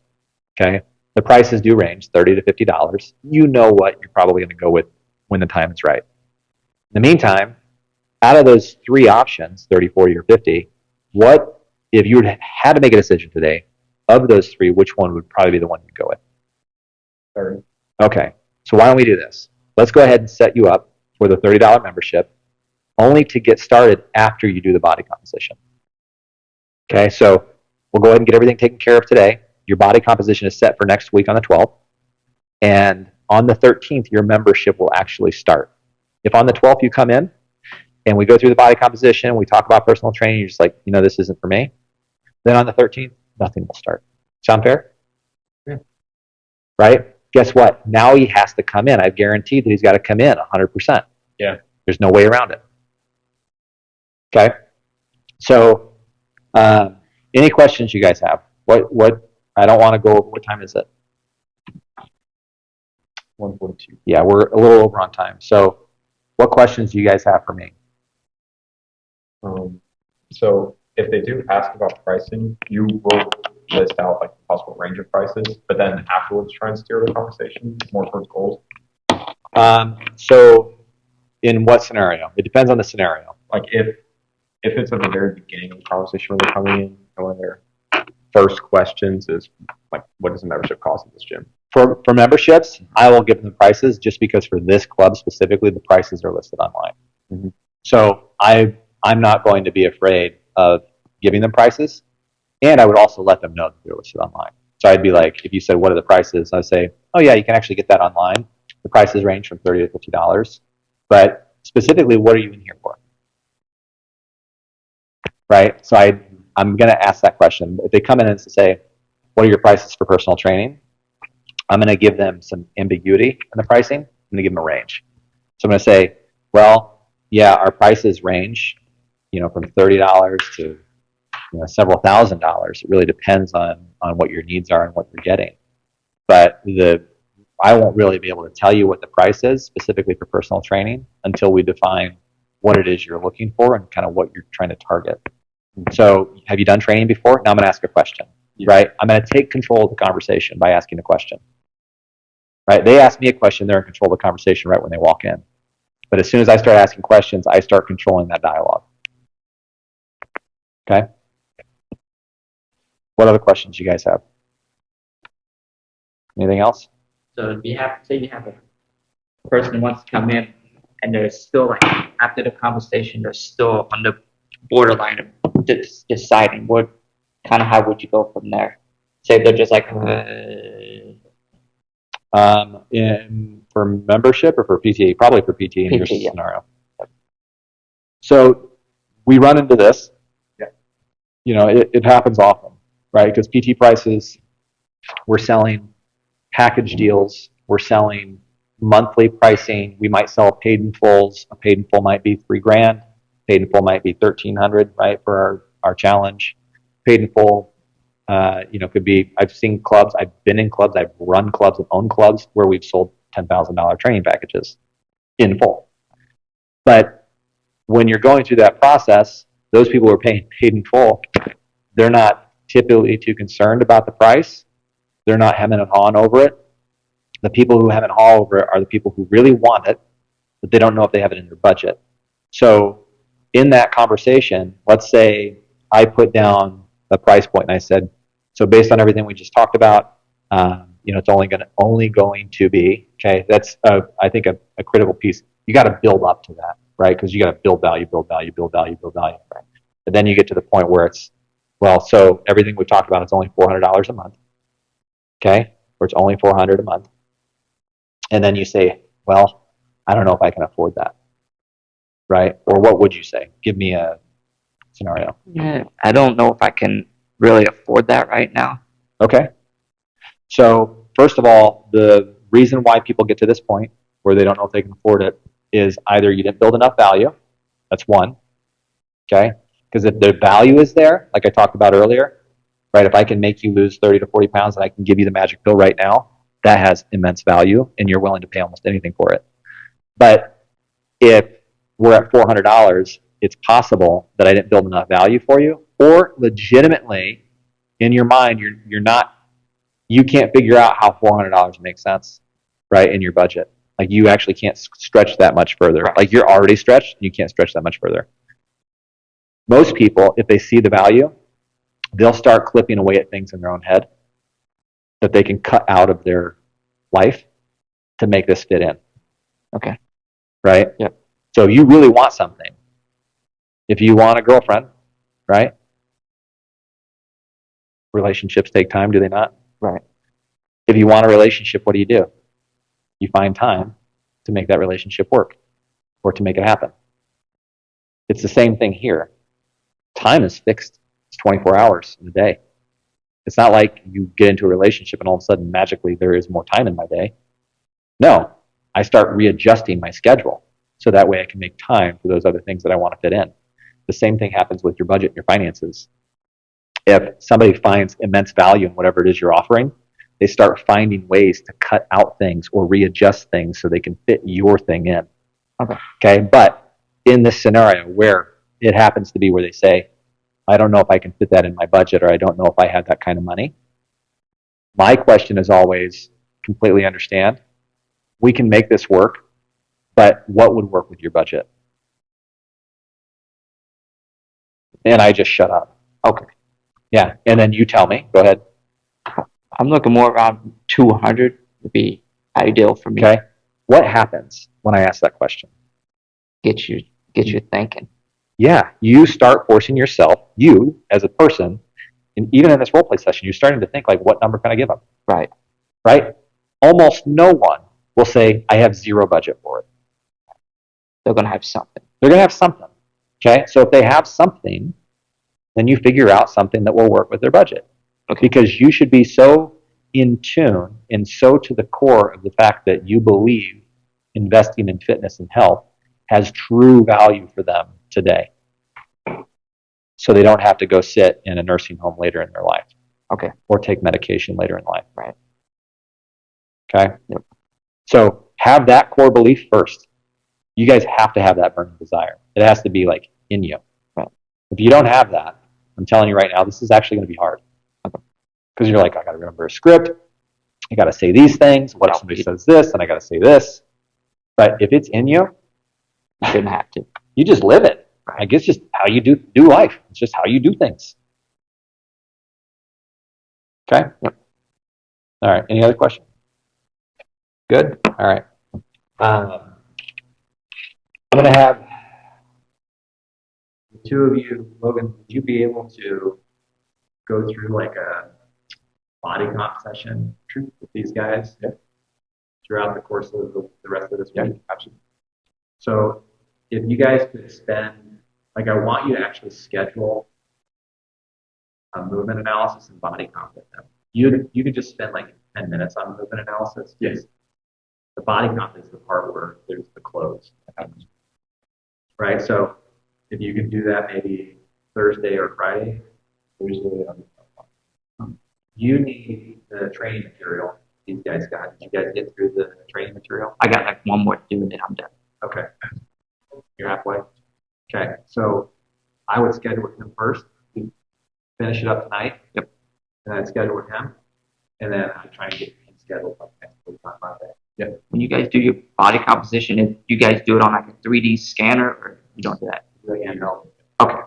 Okay? The prices do range $30 to $50. You know what you're probably going to go with when the time is right. In the meantime, out of those three options, 30, 40, or 50, what, if you had to make a decision today, of those three, which one would probably be the one you'd go with? 30. Okay, so why don't we do this? Let's go ahead and set you up for the $30 membership, only to get started after you do the body composition. Okay, so we'll go ahead and get everything taken care of today. Your body composition is set for next week on the 12th. And on the 13th, your membership will actually start. If on the 12th you come in and we go through the body composition, we talk about personal training, you're just like, this isn't for me. Then on the 13th, nothing will start. Sound fair? Yeah. Right? Guess what? Now he has to come in. I've guaranteed that he's got to come in 100%. Yeah. There's no way around it. Okay? So, any questions you guys have? What? I don't want to go over. What time is it? 142. Yeah, we're a little over on time. So, what questions do you guys have for me? So if they do ask about pricing, you will list out like the possible range of prices, but then afterwards try and steer the conversation more towards goals. So, in what scenario? It depends on the scenario. Like if it's at the very beginning of the conversation when they're coming in, and one of their first questions is like, what does a membership cost at this gym? For memberships, I will give them the prices just because for this club specifically, the prices are listed online. Mm-hmm. So I'm not going to be afraid of giving them prices, and I would also let them know that they're listed online. So I'd be like, if you said, what are the prices? I'd say, oh yeah, you can actually get that online. The prices range from $30 to $50. But specifically, what are you in here for? Right? So I'm going to ask that question. If they come in and say, what are your prices for personal training? I'm going to give them some ambiguity in the pricing. I'm going to give them a range. So I'm going to say, well, yeah, our prices range, from $30 to several $1,000s. It really depends on what your needs are and what you're getting. But I won't really be able to tell you what the price is specifically for personal training until we define what it is you're looking for and kind of what you're trying to target. So have you done training before? Now I'm going to ask a question, right? I'm going to take control of the conversation by asking a question, right? They ask me a question, they're in control of the conversation right when they walk in. But as soon as I start asking questions, I start controlling that dialogue. Okay? What other questions you guys have? Anything else? So say you have a person who wants to come in and they're still like after the conversation they're still on the borderline of deciding how would you go from there? Say they're just like For membership or for PTA? Probably for PTA in your PT, yeah. scenario. So we run into this. Yeah. It happens often, right? Because PT prices, we're selling package deals, we're selling monthly pricing. We might sell paid in fulls. A paid in full might be $3,000. Paid in full might be $1,300, right, for our challenge. Paid in full, could be. I've seen clubs. I've been in clubs. I've run clubs. I've owned clubs where we've sold $10,000 training packages in full. But when you're going through that process, those people who are paying paid in full, they're not typically too concerned about the price. They're not hemming and hawing over it. The people who hem and haw over it are the people who really want it, but they don't know if they have it in their budget. So in that conversation, let's say I put down a price point and I said, so based on everything we just talked about, it's only going to be, okay, that's I think a critical piece. You got to build up to that, right? Because you got to build value, build value, build value, build value. Right? And then you get to the point where it's, well, so everything we talked about, it's only $400 a month, okay? Or it's only $400 a month. And then you say, well, I don't know if I can afford that, right? Or what would you say? Give me a scenario. Yeah, I don't know if I can really afford that right now. Okay. So first of all, the reason why people get to this point where they don't know if they can afford it is either you didn't build enough value. That's one. Okay. Because if the value is there, like I talked about earlier, right? If I can make you lose 30 to 40 pounds and I can give you the magic pill right now, that has immense value and you're willing to pay almost anything for it. But if we're at $400, it's possible that I didn't build enough value for you, or legitimately in your mind, you can't figure out how $400 makes sense, right? In your budget. Like you actually can't stretch that much further. Right. Like you're already stretched, you can't stretch that much further. Most people, if they see the value, they'll start clipping away at things in their own head that they can cut out of their life to make this fit in. Okay. Right? Yep. So if you really want something, if you want a girlfriend, right? Relationships take time, do they not? Right. If you want a relationship, what do? You find time to make that relationship work or to make it happen. It's the same thing here. Time is fixed. It's 24 hours in a day. It's not like you get into a relationship and all of a sudden magically there is more time in my day. No, I start readjusting my schedule so that way I can make time for those other things that I want to fit in. The same thing happens with your budget and your finances. If somebody finds immense value in whatever it is you're offering, they start finding ways to cut out things or readjust things so they can fit your thing in. Okay. But in this scenario where it happens to be where they say, I don't know if I can fit that in my budget, or I don't know if I have that kind of money. My question is always, completely understand, we can make this work, but what would work with your budget? And I just shut up. Okay. Yeah. And then you tell me. Go ahead. I'm looking more around 200 would be ideal for me. Okay. What happens when I ask that question? Get you thinking. Yeah, you start forcing yourself, you as a person, and even in this role play session, you're starting to think like, what number can I give them? Right. Right? Almost no one will say, I have zero budget for it. They're gonna have something. They're going to have something. Okay, so if they have something, then you figure out something that will work with their budget. Okay. Because you should be so in tune and so to the core of the fact that you believe investing in fitness and health has true value for them today. So they don't have to go sit in a nursing home later in their life. Okay. Or take medication later in life. Right. Okay? Yep. So have that core belief first. You guys have to have that burning desire. It has to be like in you. Right. If you don't have that, I'm telling you right now, this is actually going to be hard. Okay. Because you're like, I got to remember a script. I got to say these things. What if somebody says this? And I got to say this. But if it's in you, You shouldn't have to. you just live it. I guess just how you do life. It's just how you do things. Okay? Yep. All right. Any other questions? Good? All right. I'm going to have the two of you, Logan, would you be able to go through like a body comp session with these guys throughout the course of the rest of this week? Absolutely. So if you guys could spend, like I want you to actually schedule a movement analysis and body comp with them. You could just spend like 10 minutes on movement analysis. Yes. The body comp is the part where there's the close. Right? So if you can do that maybe Thursday or Friday. Thursday. You need the training material these guys got. Did you guys get through the training material? I got like one more to do and then I'm done. Okay. You're halfway? Okay. So I would schedule with him first. Finish it up tonight. Yep. And I'd schedule with him. And then I try and get him scheduled like next week on Monday. Yep. When you guys do your body composition, if you guys do it on like a 3D scanner or you don't do that? Okay.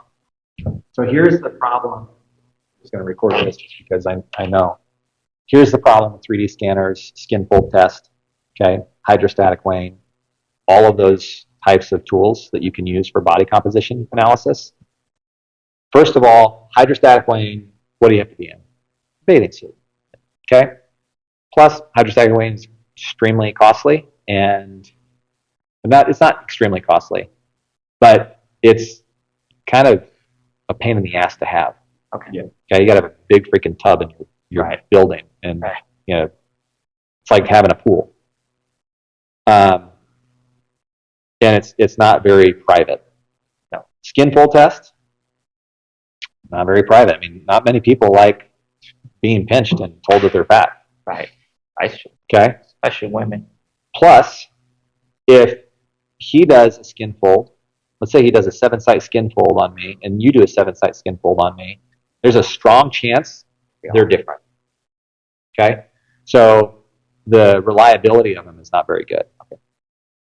So here's the problem. I'm just going to record this just because I know. Here's the problem with 3D scanners, skin fold test, okay, hydrostatic weighing, all of those types of tools that you can use for body composition analysis. First of all, hydrostatic weighing, what do you have to be in? Bathing suit. Okay? Plus, hydrostatic weighing is extremely costly, and it's not extremely costly, but it's kind of a pain in the ass to have. Okay. Yeah. Okay, you got to have a big freaking tub in your Right. building, and Right. you know, it's like having a pool. And it's not very private. No. Skin fold test, not very private. I mean, not many people like being pinched and told that they're fat. Right. I should, Okay. especially women. Plus, if he does a skin fold, let's say he does a 7-site skin fold on me, and you do a 7-site skin fold on me, there's a strong chance they're different. Okay? So the reliability of them is not very good. Okay.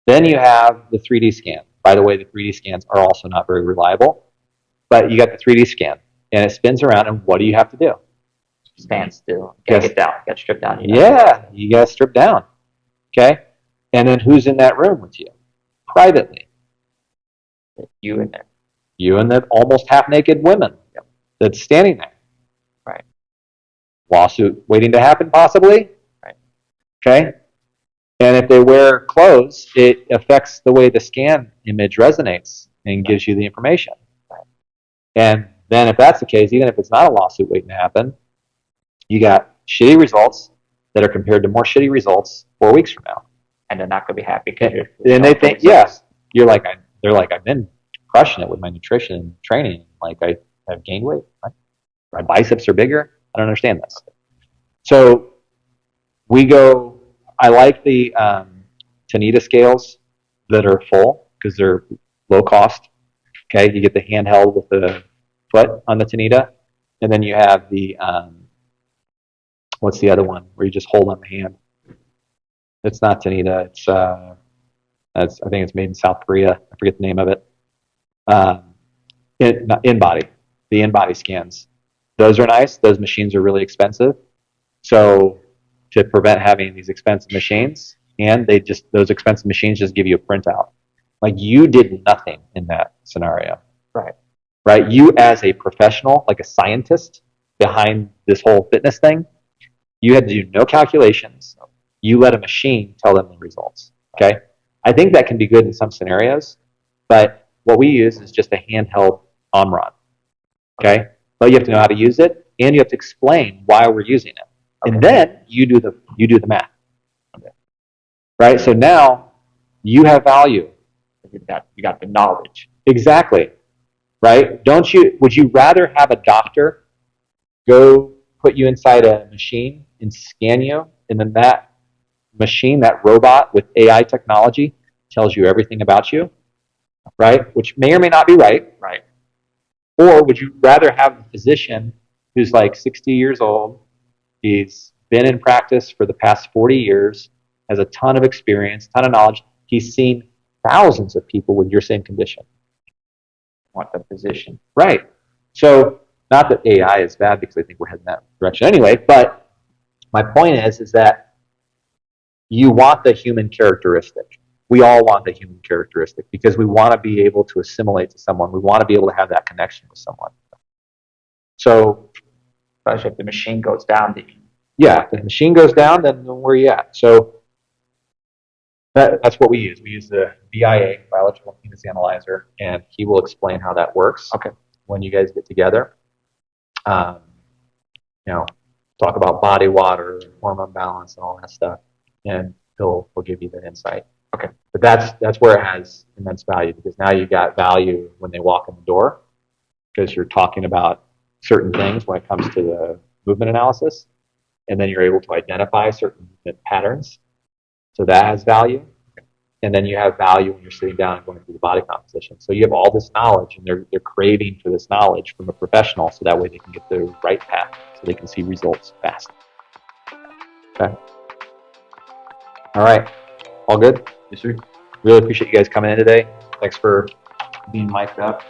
Then you have the 3D scan. By the way, the 3D scans are also not very reliable, but you got the 3D scan, and it spins around, and what do you have to do? Stand still. Gotta Yes. get down. Gotta strip down. Yeah, you got to strip down. Okay? And then who's in that room with you? Privately. You in there. You and the almost half-naked women that's standing there. Right. Lawsuit waiting to happen, possibly. Right. Okay? And if they wear clothes, it affects the way the scan image resonates and gives you the information. Right. And then if that's the case, even if it's not a lawsuit waiting to happen, you got shitty results that are compared to more shitty results 4 weeks from now. And they're not gonna be happy because And they think, yes, they're like, I've been crushing it with my nutrition and training. Like I have gained weight. Right? My biceps are bigger. I don't understand this. So I like the Tanita scales that are full because they're low cost. Okay, you get the handheld with the foot on the Tanita, and then you have the what's the other one where you just hold on the hand? It's not Tanita. It's I think it's made in South Korea. I forget the name of it. InBody, the InBody scans. Those are nice. Those machines are really expensive. So to prevent having these expensive machines, and those expensive machines just give you a printout. Like you did nothing in that scenario. Right. Right? You as a professional, like a scientist behind this whole fitness thing, you had to do no calculations. You let a machine tell them the results. Okay? I think that can be good in some scenarios, but what we use is just a handheld Omron. Okay? But you have to know how to use it, and you have to explain why we're using it. Okay. And then you do the math. Okay. Right? So now you have value. you got the knowledge. Exactly. Right? Would you rather have a doctor go put you inside a machine and scan you, and then that machine, that robot with AI technology, tells you everything about you, right? Which may or may not be right. Right. Or would you rather have a physician who's like 60 years old, he's been in practice for the past 40 years, has a ton of experience, ton of knowledge, he's seen thousands of people with your same condition. Want the physician. Right. So not that AI is bad, because I think we're heading that direction anyway, but my point is that you want the human characteristic. We all want the human characteristic because we want to be able to assimilate to someone. We want to be able to have that connection with someone. So, Especially if the machine goes down, yeah, if the machine goes down, then where are you at? So that's what we use. We use the BIA, Biological Impedance Analyzer, and he will explain how that works. Okay. When you guys get together. Talk about body water and hormone balance and all that stuff, and he'll give you that insight. Okay. But that's where it has immense value, because now you got value when they walk in the door, because you're talking about certain things when it comes to the movement analysis, and then you're able to identify certain movement patterns. So that has value. And then you have value when you're sitting down and going through the body composition. So you have all this knowledge, and they're craving for this knowledge from a professional, so that way they can get the right path, so they can see results fast. Okay. All right. All good? Yes, sir. Really appreciate you guys coming in today. Thanks for being mic'd up.